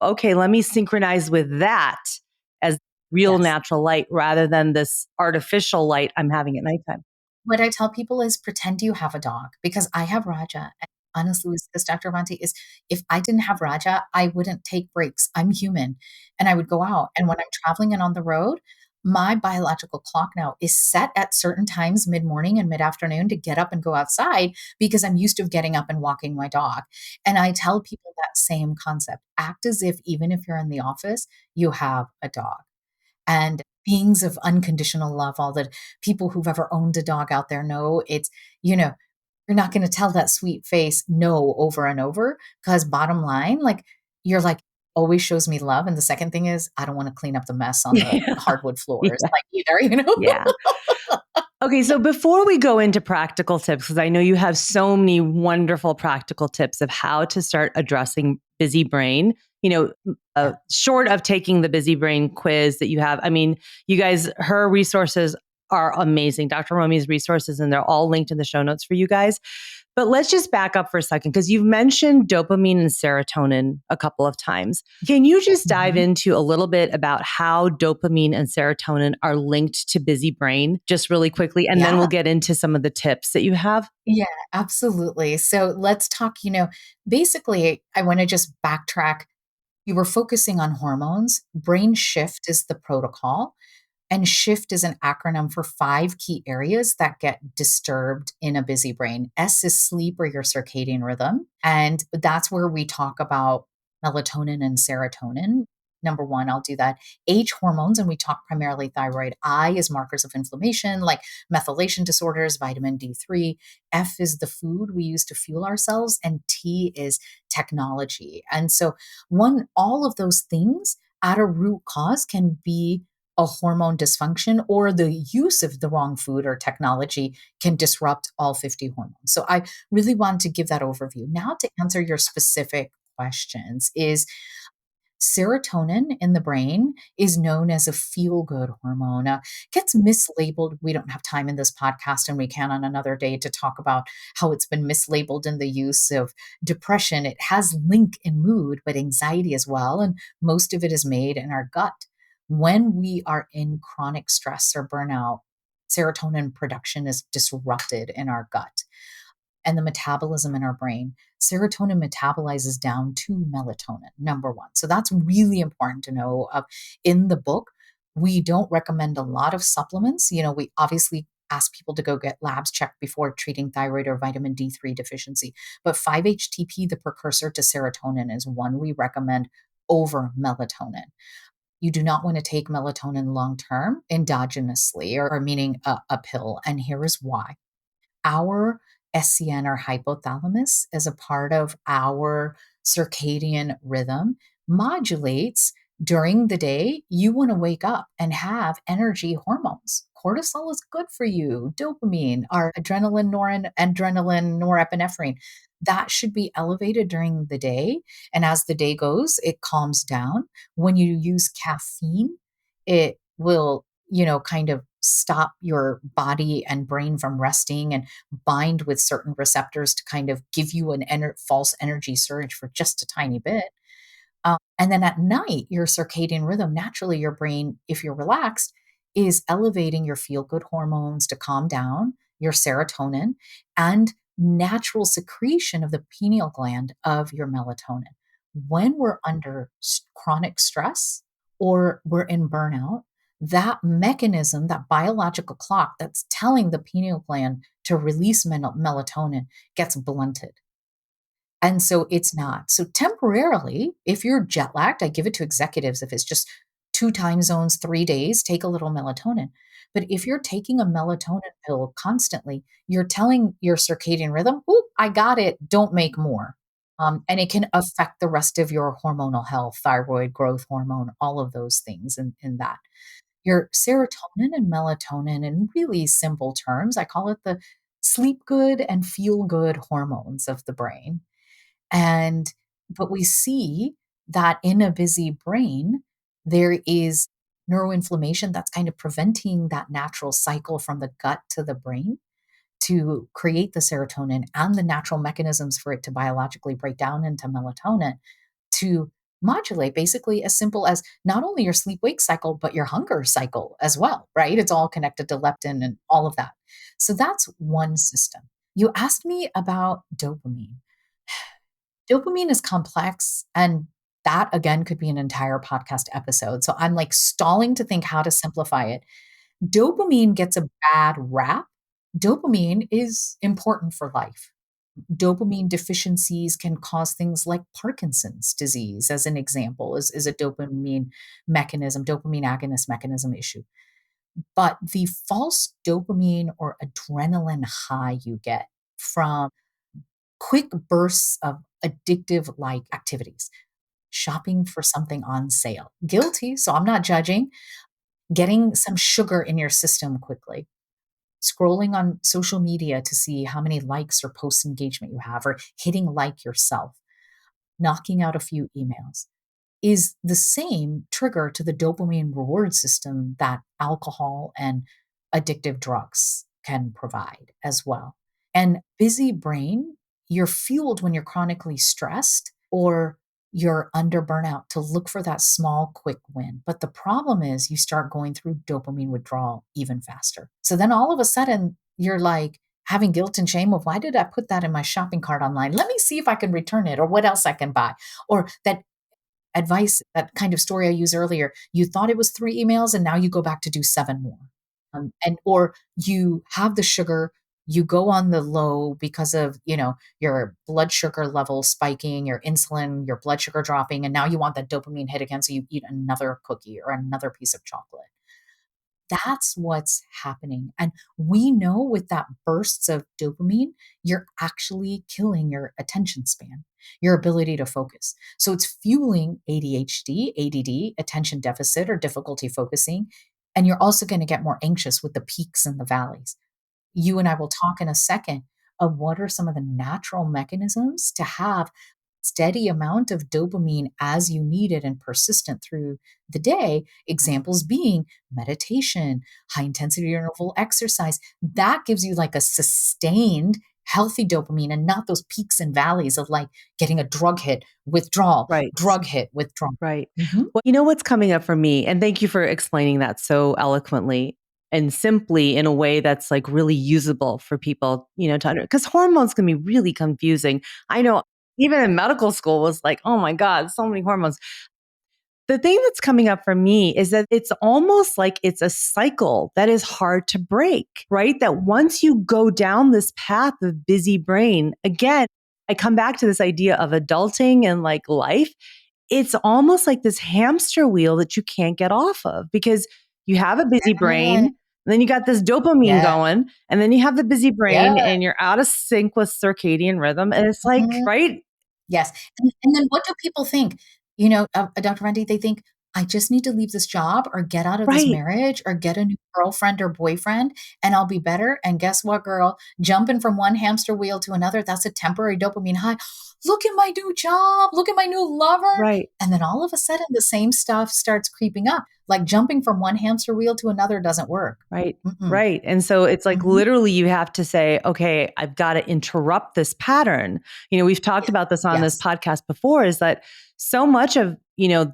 Okay, let me synchronize with that as real Yes. natural light rather than this artificial light I'm having at nighttime. What I tell people is pretend you have a dog because I have Raja. And honestly, with this Dr. Avanti is if I didn't have Raja, I wouldn't take breaks. I'm human and I would go out. And when I'm traveling and on the road, my biological clock now is set at certain times mid morning and mid afternoon to get up and go outside because I'm used to getting up and walking my dog. And I tell people that same concept: act as if, even if you're in the office, you have a dog. And beings of unconditional love, all the people who've ever owned a dog out there know you're not going to tell that sweet face no over and over because bottom line, like you're like, always shows me love. And the second thing is, I don't want to clean up the mess on the Yeah. hardwood floors, Yeah. like either. Yeah. Okay, so before we go into practical tips, because I know you have so many wonderful practical tips of how to start addressing busy brain, Yeah. short of taking the busy brain quiz that you have. I mean, you guys, her resources are amazing. Dr. Romie's resources, and they're all linked in the show notes for you guys. But let's just back up for a second because you've mentioned dopamine and serotonin a couple of times. Can you just dive Mhm. into a little bit about how dopamine and serotonin are linked to busy brain, just really quickly? And then Yeah. we'll get into some of the tips that you have. Yeah, absolutely. So let's talk, basically, I want to just backtrack. You were focusing on hormones. Brain shift is the protocol. And shift is an acronym for five key areas that get disturbed in a busy brain. S is sleep or your circadian rhythm. And that's where we talk about melatonin and serotonin. Number one, I'll do that. H, hormones, and we talk primarily thyroid. I is markers of inflammation like methylation disorders, vitamin D3. F is the food we use to fuel ourselves. And T is technology. And so, all of those things at a root cause can be a hormone dysfunction, or the use of the wrong food or technology can disrupt all 50 hormones. So I really want to give that overview. Now to answer your specific questions is serotonin in the brain is known as a feel good hormone. Gets mislabeled. We don't have time in this podcast, and we can on another day to talk about how it's been mislabeled in the use of depression. It has link in mood, but anxiety as well. And most of it is made in our gut. When we are in chronic stress or burnout, serotonin production is disrupted in our gut and the metabolism in our brain. Serotonin metabolizes down to melatonin, number one. So that's really important to know. In the book, we don't recommend a lot of supplements. We obviously ask people to go get labs checked before treating thyroid or vitamin D3 deficiency. But 5-HTP, the precursor to serotonin, is one we recommend over melatonin. You do not want to take melatonin long term endogenously, or meaning a pill. And here is why. Our SCN, or hypothalamus, as a part of our circadian rhythm, modulates during the day. You want to wake up and have energy hormones. Cortisol is good for you. Dopamine, our adrenaline, norepinephrine, that should be elevated during the day. And as the day goes, it calms down. When you use caffeine, it will, kind of stop your body and brain from resting and bind with certain receptors to kind of give you an false energy surge for just a tiny bit. And then at night, your circadian rhythm, naturally, your brain, if you're relaxed, is elevating your feel good hormones to calm down, your serotonin, and natural secretion of the pineal gland of your melatonin. When we're under chronic stress or we're in burnout, that mechanism, that biological clock that's telling the pineal gland to release melatonin, gets blunted. And so it's not. So temporarily, if you're jet lagged, I give it to executives. If it's just 2 time zones, 3 days, take a little melatonin. But if you're taking a melatonin pill constantly, you're telling your circadian rhythm, "Ooh, I got it. Don't make more." And it can affect the rest of your hormonal health, thyroid, growth hormone, all of those things in that. Your serotonin and melatonin, in really simple terms, I call it the sleep good and feel good hormones of the brain. And but we see that in a busy brain, there is neuroinflammation that's kind of preventing that natural cycle from the gut to the brain to create the serotonin and the natural mechanisms for it to biologically break down into melatonin to modulate basically as simple as not only your sleep wake cycle, but your hunger cycle as well, right? It's all connected to leptin and all of that. So that's one system. You asked me about dopamine. Dopamine is complex, and that again could be an entire podcast episode. So I'm like stalling to think how to simplify it. Dopamine gets a bad rap. Dopamine is important for life. Dopamine deficiencies can cause things like Parkinson's disease, as an example, is a dopamine mechanism, dopamine agonist mechanism issue. But the false dopamine or adrenaline high you get from quick bursts of addictive like activities, shopping for something on sale, guilty, so I'm not judging, getting some sugar in your system quickly, scrolling on social media to see how many likes or post engagement you have, or hitting like yourself, knocking out a few emails is the same trigger to the dopamine reward system that alcohol and addictive drugs can provide as well. And busy brain, you're fueled when you're chronically stressed or you're under burnout to look for that small, quick win. But the problem is you start going through dopamine withdrawal even faster. So then all of a sudden, you're like having guilt and shame of why did I put that in my shopping cart online? Let me see if I can return it or what else I can buy. Or that advice, that kind of story I used earlier, you thought it was 3 emails and now you go back to do 7 more. And or you have the sugar, you go on the low because of, your blood sugar level spiking, your insulin, your blood sugar dropping, and now you want that dopamine hit again, so you eat another cookie or another piece of chocolate. That's what's happening. And we know with that bursts of dopamine, you're actually killing your attention span, your ability to focus. So it's fueling ADHD, ADD, attention deficit, or difficulty focusing. And you're also going to get more anxious with the peaks and the valleys. You and I will talk in a second of what are some of the natural mechanisms to have steady amount of dopamine as you need it and persistent through the day. Examples being meditation, high intensity interval exercise. That gives you like a sustained healthy dopamine and not those peaks and valleys of like getting a drug hit, withdrawal, Right. drug hit, withdrawal. Right. Mhm. Well, you know what's coming up for me, and thank you for explaining that so eloquently and simply in a way that's like really usable for people, to because hormones can be really confusing. I know even in medical school was like, oh my God, so many hormones. The thing that's coming up for me is that it's almost like it's a cycle that is hard to break, right? That once you go down this path of busy brain, again, I come back to this idea of adulting and like life. It's almost like this hamster wheel that you can't get off of because you have a busy brain. Yeah. And then you got this dopamine Yeah. going, and then you have the busy brain, Yeah. and you're out of sync with circadian rhythm. And it's like, Mhm. right? Yes, and then what do people think? Dr. Randy, they think, "I just need to leave this job or get out of this Right, marriage or get a new girlfriend or boyfriend, and I'll be better." And guess what, girl? Jumping from one hamster wheel to another, that's a temporary dopamine high. "Look at my new job. Look at my new lover." right. And then all of a sudden, the same stuff starts creeping up. Like jumping from one hamster wheel to another doesn't work. Right. Mm-mm. Right. And so it's like Mhm. literally you have to say, okay, I've got to interrupt this pattern. We've talked about this on this Yes. podcast before is that so much of,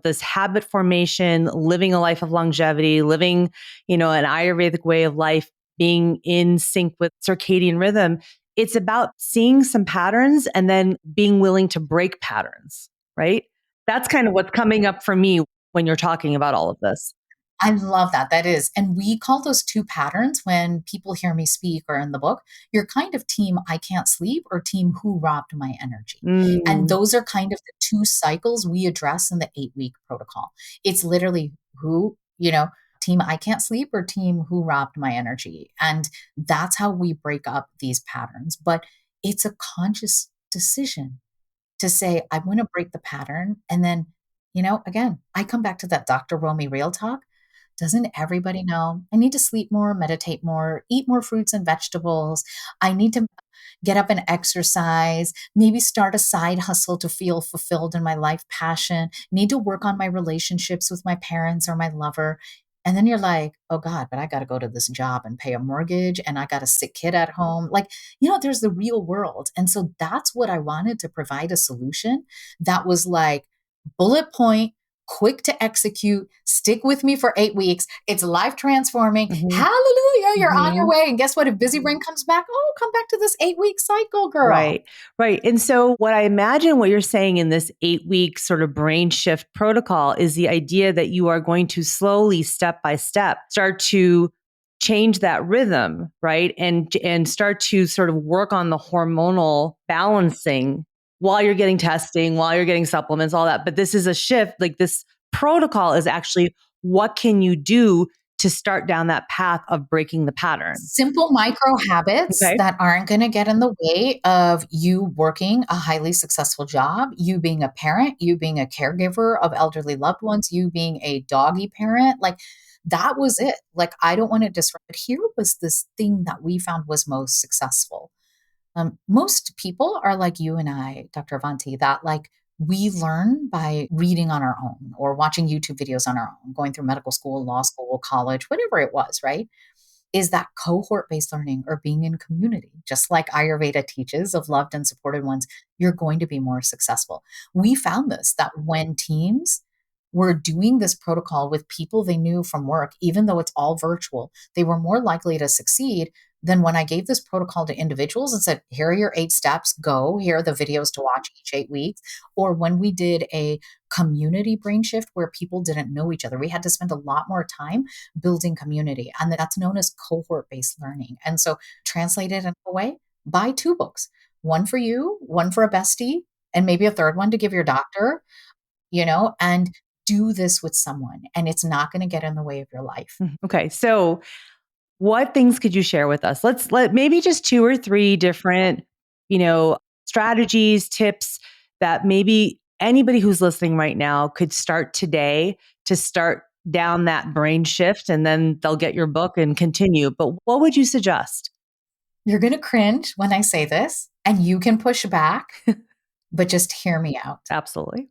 this habit formation, living a life of longevity, living, an Ayurvedic way of life, being in sync with circadian rhythm, it's about seeing some patterns and then being willing to break patterns, right? That's kind of what's coming up for me when you're talking about all of this. I love that. That is. And we call those two patterns when people hear me speak or in the book. You're kind of team I can't sleep or team who robbed my energy. And Mm, those are kind of the two cycles we address in the 8-week protocol. It's literally who, team I can't sleep or team who robbed my energy. And that's how we break up these patterns. But it's a conscious decision to say, I want to break the pattern. And then, again, I come back to that Dr. Romie real talk. Doesn't everybody know I need to sleep more, meditate more, eat more fruits and vegetables? I need to get up and exercise, maybe start a side hustle to feel fulfilled in my life passion, need to work on my relationships with my parents or my lover. And then you're like, oh God, but I got to go to this job and pay a mortgage and I got a sick kid at home. Like, there's the real world. And so that's what I wanted to provide a solution that was like bullet point, quick to execute, stick with me for 8 weeks. It's life transforming. mhm, Hallelujah. You're on your mhm. way. And guess what? If busy brain comes back, oh, come back to this 8-week cycle, girl. Right, right. And so, what I imagine what you're saying in this 8 week sort of brain shift protocol is the idea that you are going to slowly, step by step, start to change that rhythm, right? And start to sort of work on the hormonal balancing while you're getting testing, while you're getting supplements, all that. But this is a shift. Like this protocol is actually what can you do to start down that path of breaking the pattern? Simple micro habits Okay. that aren't going to get in the way of you working a highly successful job, you being a parent, you being a caregiver of elderly loved ones, you being a doggy parent. Like that was it. Like, I don't want to disrupt. But here was this thing that we found was most successful. Most people are like you and I, Dr. Avanti, that like we learn by reading on our own or watching YouTube videos on our own, going through medical school, law school, college, whatever it was, right? Is that cohort based learning or being in community, just like Ayurveda teaches of loved and supported ones, you're going to be more successful. We found this that when teams were doing this protocol with people they knew from work, even though it's all virtual, they were more likely to succeed than when I gave this protocol to individuals and said, here are your 8 steps, go, here are the videos to watch each 8 weeks. Or when we did a community brain shift where people didn't know each other, we had to spend a lot more time building community. And that's known as cohort based learning. And so, translated in a way, buy 2 books, one for you, one for a bestie, and maybe a third one to give your doctor, and do this with someone. And it's not going to get in the way of your life. Okay. So, what things could you share with us? Let maybe just two or three different, strategies, tips that maybe anybody who's listening right now could start today to start down that brain shift and then they'll get your book and continue. But what would you suggest? You're going to cringe when I say this, and you can push back, but just hear me out. Absolutely.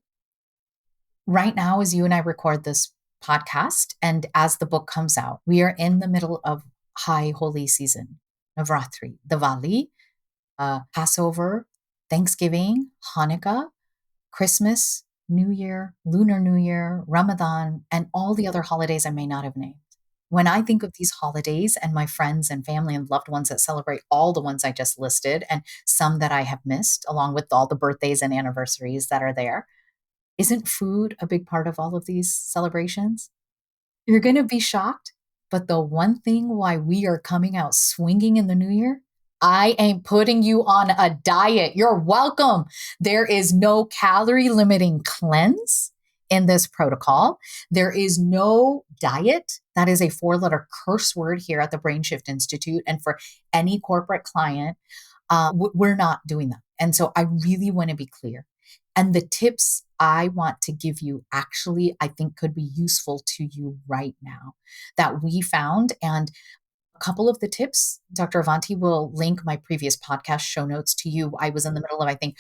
Right now, as you and I record this podcast, and as the book comes out, we are in the middle of high holy season, Navratri, Diwali, Passover, Thanksgiving, Hanukkah, Christmas, New Year, Lunar New Year, Ramadan, and all the other holidays I may not have named. When I think of these holidays and my friends and family and loved ones that celebrate all the ones I just listed and some that I have missed, along with all the birthdays and anniversaries that are there, isn't food a big part of all of these celebrations? You're going to be shocked. But the one thing why we are coming out swinging in the new year, I ain't putting you on a diet. You're welcome. There is no calorie limiting cleanse in this protocol. There is no diet. That is a 4-letter curse word here at the Brain Shift Institute. And for any corporate client, we're not doing that. And so I really want to be clear. And the tips I want to give you actually, I think could be useful to you right now that we found. And a couple of the tips, Dr. Avanti will link my previous podcast show notes to you. I was in the middle of, I think,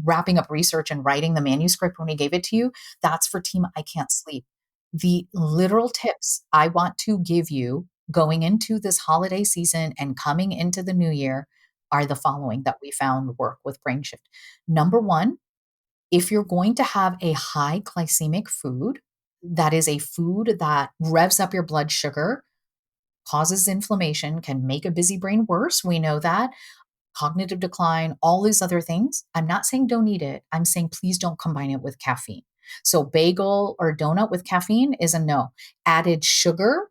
wrapping up research and writing the manuscript when we gave it to you. That's for Team I Can't Sleep. The literal tips I want to give you going into this holiday season and coming into the new year are the following that we found work with Brain Shift. Number one, if you're going to have a high glycemic food, that is a food that revs up your blood sugar, causes inflammation, can make a busy brain worse. We know that. Cognitive decline, all these other things. I'm not saying don't eat it. I'm saying please don't combine it with caffeine. So bagel or donut with caffeine is a no. Added sugar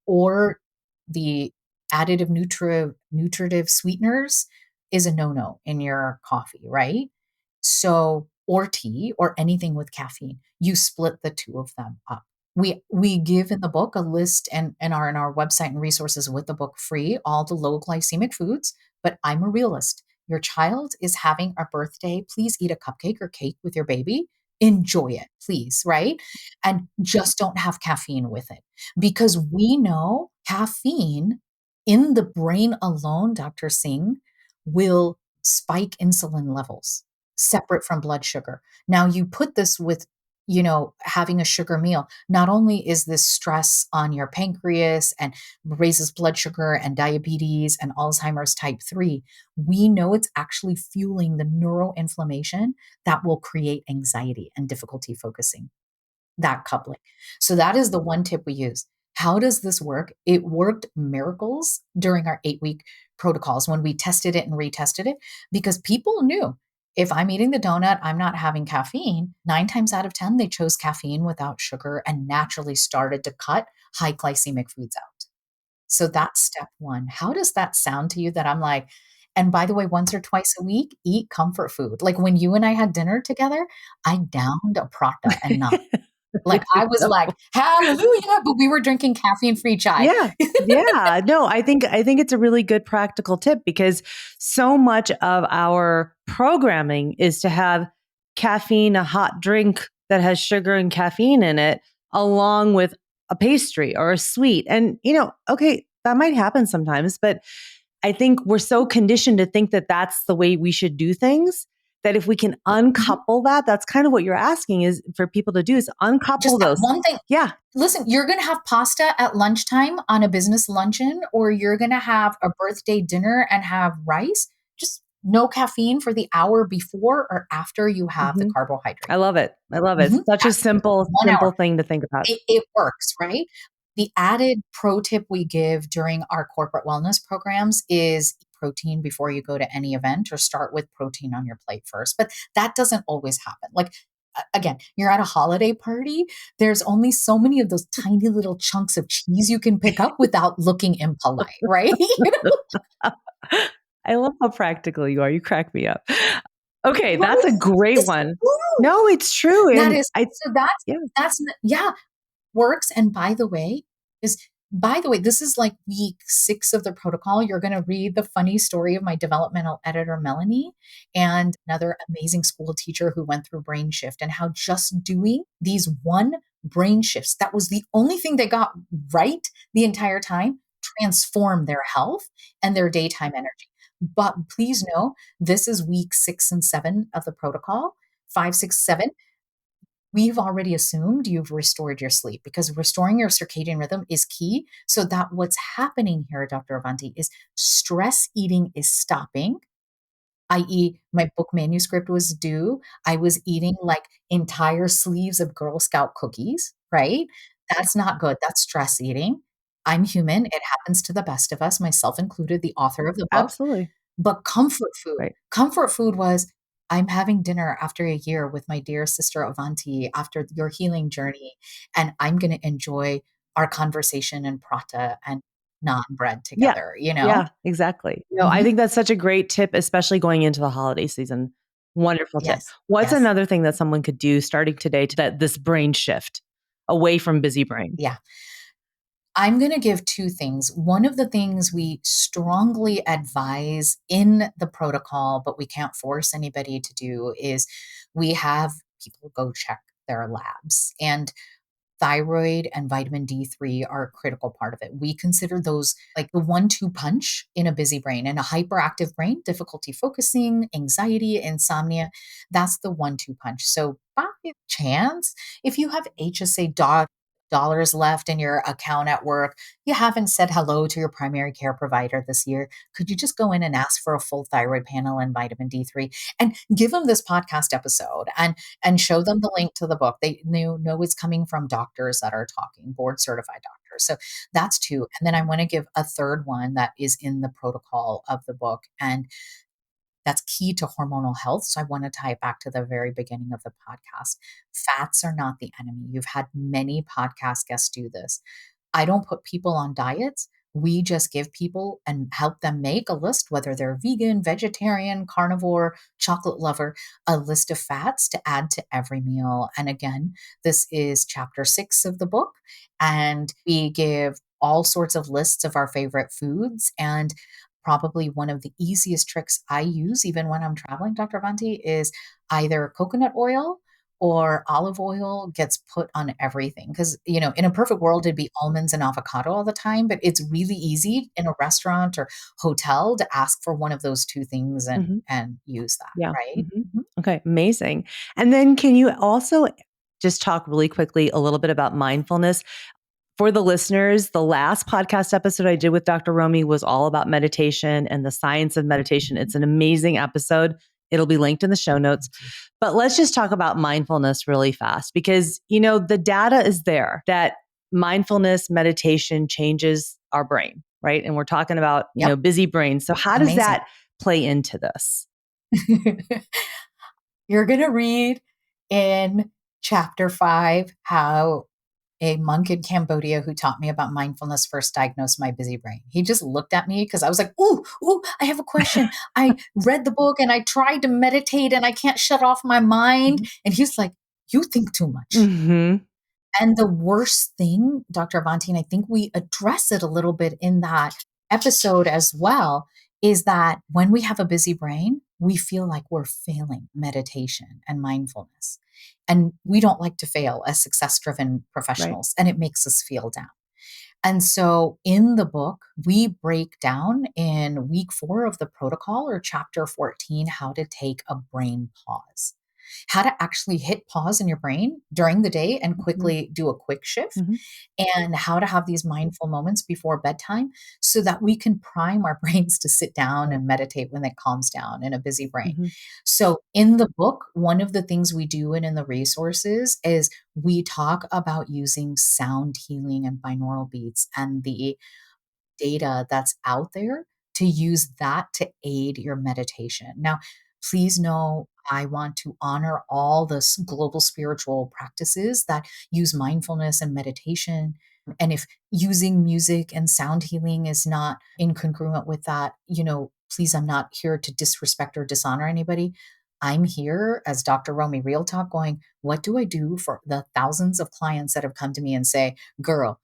or the additive nutritive sweeteners is a no-no in your coffee, right? So, or tea or anything with caffeine, you split the two of them up. We give in the book a list and are in our website and resources with the book free, all the low glycemic foods. But I'm a realist. Your child is having a birthday. Please eat a cupcake or cake with your baby. Enjoy it, please, right? And just don't have caffeine with it because we know caffeine in the brain alone, Dr. Singh, will spike insulin levels separate from blood sugar. Now, you put this with, having a sugar meal. Not only is this stress on your pancreas and raises blood sugar and diabetes and Alzheimer's type 3, we know it's actually fueling the neuroinflammation that will create anxiety and difficulty focusing, that coupling. So that is the one tip we use. How does this work? It worked miracles during our 8-week protocols when we tested it and retested it because people knew if I'm eating the donut, I'm not having caffeine. 9 times out of 10, they chose caffeine without sugar and naturally started to cut high glycemic foods out. So that's step one. How does that sound to you that I'm like, and by the way, once or twice a week, eat comfort food. Like when you and I had dinner together, I downed a prata and nut. Like I was like, hallelujah, but we were drinking caffeine-free chai. Yeah. Yeah. No, I think it's a really good practical tip because so much of our programming is to have caffeine, a hot drink that has sugar and caffeine in it, along with a pastry or a sweet. And, okay, that might happen sometimes, but I think we're so conditioned to think that that's the way we should do things that if we can uncouple that, that's kind of what you're asking is for people to do is uncouple Just that those. one thing. Yeah. Listen, you're going to have pasta at lunchtime on a business luncheon, or you're going to have a birthday dinner and have rice. Just no caffeine for the hour before or after you have the Mhm. carbohydrate. I love it. I love it. Mhm. Such a simple, 1 hour. simple thing to think about. It works, right? The added pro tip we give during our corporate wellness programs is eat protein before you go to any event or start with protein on your plate first. But that doesn't always happen. Like, again, you're at a holiday party, there's only so many of those tiny little chunks of cheese you can pick up without looking impolite, right? I love how practical you are. You crack me up. Okay, Right? that's a great It's one. true. No, it's true. That And is so yeah. yeah, works. And by the way, this is like week 6 of the protocol. You're going to read the funny story of my developmental editor, Melanie, and another amazing school teacher who went through brain shift and how just doing these one brain shifts, that was the only thing they got right the entire time, transformed their health and their daytime energy. But please know, this is week 6 and 7 of the protocol. 5, 6, 7, we've already assumed you've restored your sleep because restoring your circadian rhythm is key. So that what's happening here, Dr. Avanti, is stress eating is stopping, i.e., my book manuscript was due. I was eating like entire sleeves of Girl Scout cookies, right? That's not good. That's stress eating. I'm human. It happens to the best of us, myself included, the author of the book. Absolutely. But Right. comfort food was, I'm having dinner after a year with my dear sister Avanti after your healing journey, and I'm going to enjoy our conversation and prata and naan bread Yeah. together, you know? Yeah, exactly. No, I Mhm. think that's such a great tip, especially going into the holiday season. Wonderful tip. Yes. What's Yes. another thing that someone could do starting today to that this brain shift away from busy brain? Yeah. I'm going to give 2 things. One of the things we strongly advise in the protocol, but we can't force anybody to do, is we have people go check their labs. And thyroid and vitamin D3 are a critical part of it. We consider those like the 1-2 punch in a busy brain and a hyperactive brain, difficulty focusing, anxiety, insomnia. That's the 1-2 punch. So by chance, if you have HSA dollars left in your account at work, you haven't said hello to your primary care provider this year, could you just go in and ask for a full thyroid panel and vitamin D3 and give them this podcast episode and show them the link to the book. They know it's coming from doctors that are talking, board certified doctors. So that's 2. And then I want to give a third one that is in the protocol of the book. And that's key to hormonal health. So I want to tie it back to the very beginning of the podcast. Fats are not the enemy. You've had many podcast guests do this. I don't put people on diets. We just give people and help them make a list, whether they're vegan, vegetarian, carnivore, chocolate lover, a list of fats to add to every meal. And again, this is chapter 6 of the book. And we give all sorts of lists of our favorite foods. And probably one of the easiest tricks I use, even when I'm traveling, Dr. Avanti, is either coconut oil or olive oil gets put on everything. Because, in a perfect world, it'd be almonds and avocado all the time, but it's really easy in a restaurant or hotel to ask for one of those two things and, Mm-hmm. and use that, Yeah. right? Mm-hmm. Mhm. Okay. Amazing. And then can you also just talk really quickly a little bit about mindfulness? For the listeners, the last podcast episode I did with Dr. Romie was all about meditation and the science of meditation. It's an amazing episode. It'll be linked in the show notes. Thank you. But let's just talk about mindfulness really fast because, the data is there that mindfulness meditation changes our brain, right? And we're talking about, Yep. busy brains. So how does Amazing. that play into this? You're going to read in chapter 5 how a monk in Cambodia who taught me about mindfulness first diagnosed my busy brain. He just looked at me because I was like, ooh, I have a question. I read the book and I tried to meditate and I can't shut off my mind. Mm-hmm. And he's like, you think too much. Mm-hmm. And the worst thing, Dr. Avanti, and I think we address it a little bit in that episode as well, is that when we have a busy brain, we feel like we're failing meditation and mindfulness. And we don't like to fail as success-driven professionals, and it makes us feel down. And so in the book, we break down in week 4 of the protocol or chapter 14, how to take a brain pause, how to actually hit pause in your brain during the day and quickly do a quick shift, Mm-hmm. and how to have these mindful moments before bedtime so that we can prime our brains to sit down and meditate when it calms down in a busy brain. Mm-hmm. So in the book, one of the things we do and in the resources is we talk about using sound healing and binaural beats and the data that's out there to use that to aid your meditation. Now, please know I want to honor all the global spiritual practices that use mindfulness and meditation. And if using music and sound healing is not incongruent with that, please, I'm not here to disrespect or dishonor anybody. I'm here as Dr. Romie Real Talk going, what do I do for the thousands of clients that have come to me and say, girl,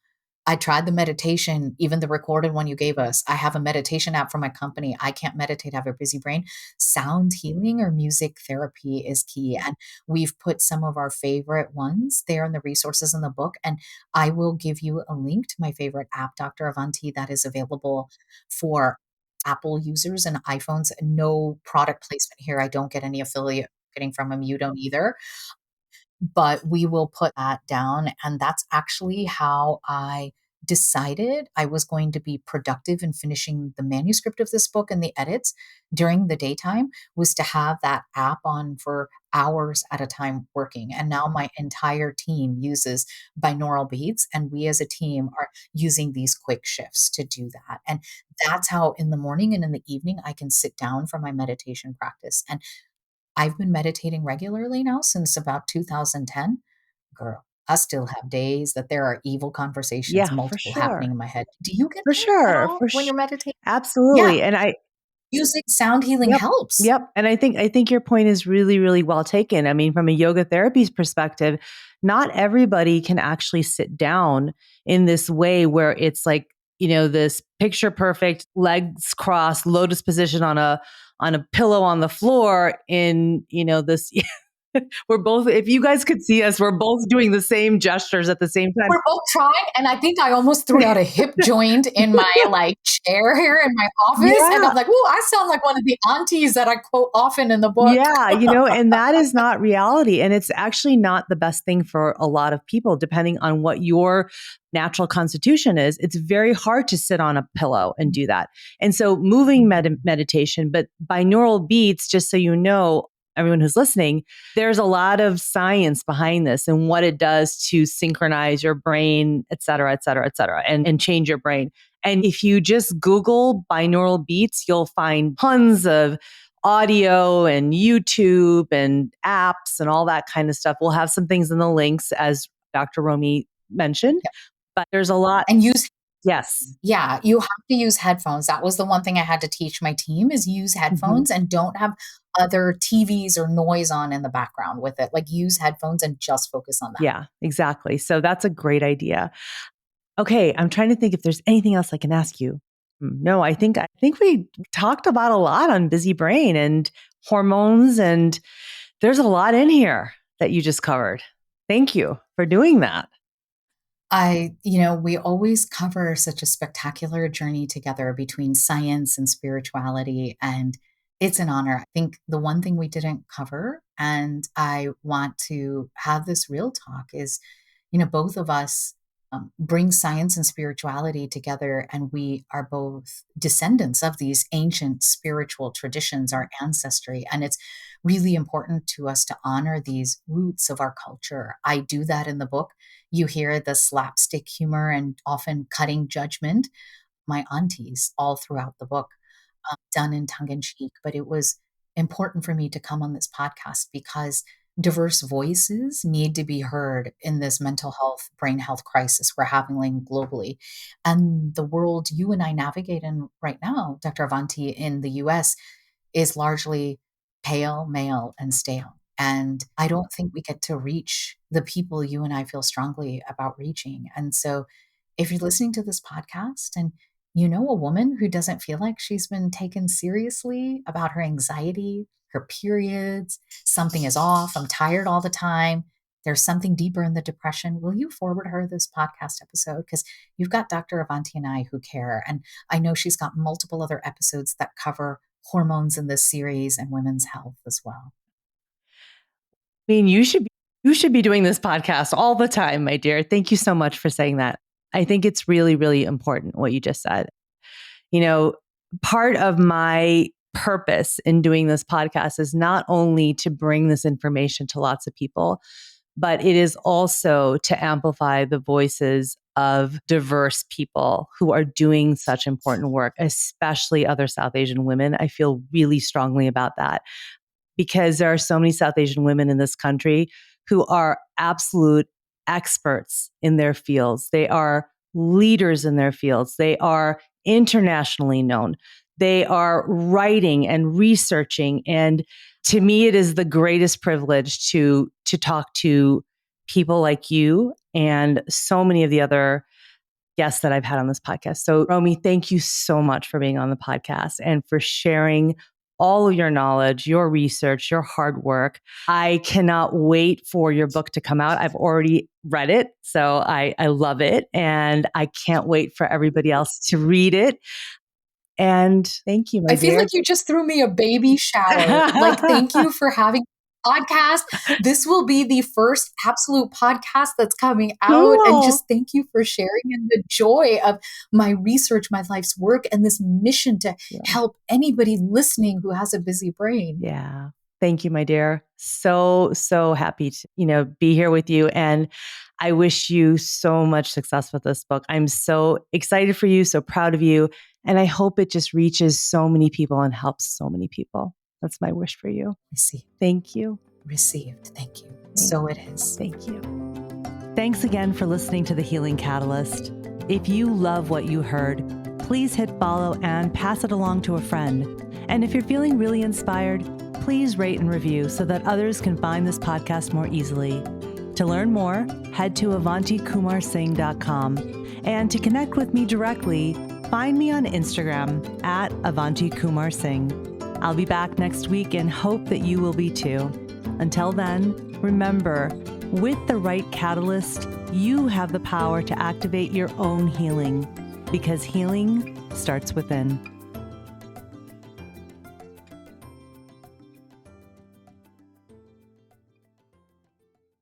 I tried the meditation, even the recorded one you gave us. I have a meditation app for my company. I can't meditate. I have a busy brain. Sound healing or music therapy is key. And we've put some of our favorite ones there in the resources in the book. And I will give you a link to my favorite app, Dr. Avanti, that is available for Apple users and iPhones. No product placement here. I don't get any affiliate marketing from them. You don't either. But we will put that down. And that's actually how I decided I was going to be productive in finishing the manuscript of this book and the edits during the daytime, was to have that app on for hours at a time working. And now my entire team uses binaural beats, and we as a team are using these quick shifts to do that. And that's how in the morning and in the evening I can sit down for my meditation practice. And I've been meditating regularly now since about 2010. Girl, I still have days that there are evil conversations, Yeah, for multiple happening sure. in my head. Do you get For that at sure. all when you're meditating? Yeah, Absolutely. And using sound healing yep. helps. Yep. And I think your point is really, really well taken. I mean, from a yoga therapy's perspective, not everybody can actually sit down in this way where it's like, this picture perfect legs crossed lotus position on a pillow on the floor in, this we're both, if you guys could see us, we're both doing the same gestures at the same time. We're both trying, and I think I almost threw out a hip joint in my chair here in my office, and Yeah. I'm like, "Ooh, I sound like one of the aunties that I quote often in the book." Yeah, and that is not reality. And it's actually not the best thing for a lot of people, depending on what your natural constitution is. It's very hard to sit on a pillow and do that. And so moving meditation, but binaural beats, just so you know, everyone who's listening, there's a lot of science behind this and what it does to synchronize your brain, et cetera, et cetera, et cetera, and change your brain. And if you just Google binaural beats, you'll find tons of audio and YouTube and apps and all that kind of stuff. We'll have some things in the links, as Dr. Romie mentioned, Yep. but there's a lot. And use Yes. Yeah, you have to use headphones. That was the one thing I had to teach my team is use headphones and don't have other TVs or noise on in the background with it. Like use headphones and just focus on that. Yeah, exactly. So that's a great idea. Okay, I'm trying to think if there's anything else I can ask you. No, I think we talked about a lot on busy brain and hormones, and there's a lot in here that you just covered. Thank you for doing that. We always cover such a spectacular journey together between science and spirituality, and it's an honor. I think the one thing we didn't cover, and I want to have this real talk, is, both of us bring science and spirituality together, and we are both descendants of these ancient spiritual traditions, our ancestry, and it's really important to us to honor these roots of our culture. I do that in the book. You hear the slapstick humor and often cutting judgment, my aunties, all throughout the book, done in tongue in cheek. But it was important for me to come on this podcast because diverse voices need to be heard in this mental health, brain health crisis we're having globally. And the world you and I navigate in right now, Dr. Avanti, in the US, is largely pale, male, and stale. And I don't think we get to reach the people you and I feel strongly about reaching. And so if you're listening to this podcast and you know a woman who doesn't feel like she's been taken seriously about her anxiety, her periods, something is off, I'm tired all the time, there's something deeper in the depression, will you forward her this podcast episode? Because you've got Dr. Avanti and I who care. And I know she's got multiple other episodes that cover hormones in this series and women's health as well. I mean, you should be doing this podcast all the time, my dear. Thank you so much for saying that. I think it's really, really important what you just said. Part of my purpose in doing this podcast is not only to bring this information to lots of people, but it is also to amplify the voices of diverse people who are doing such important work, especially other South Asian women. I feel really strongly about that because there are so many South Asian women in this country who are absolute experts in their fields. They are leaders in their fields. They are internationally known. They are writing and researching. And to me, it is the greatest privilege to talk to people like you and so many of the other guests that I've had on this podcast. So, Romie, thank you so much for being on the podcast and for sharing all of your knowledge, your research, your hard work. I cannot wait for your book to come out. I've already read it, so I love it. And I can't wait for everybody else to read it. And thank you, my dear. I feel like you just threw me a baby shower. Thank you for having a podcast. This will be the first absolute podcast that's coming out. Cool. And just thank you for sharing in the joy of my research, my life's work, and this mission to help anybody listening who has a busy brain. Yeah. Thank you, my dear. So happy to, be here with you. And I wish you so much success with this book. I'm so excited for you, so proud of you. And I hope it just reaches so many people and helps so many people. That's my wish for you. Received. Thank you. Received. Thank you. So it is. Thank you. Thanks again for listening to The Healing Catalyst. If you love what you heard, please hit follow and pass it along to a friend. And if you're feeling really inspired, please rate and review so that others can find this podcast more easily. To learn more, head to avantikumarsingh.com. And to connect with me directly, find me on Instagram at avantikumarsingh. I'll be back next week and hope that you will be too. Until then, remember, with the right catalyst, you have the power to activate your own healing, because healing starts within.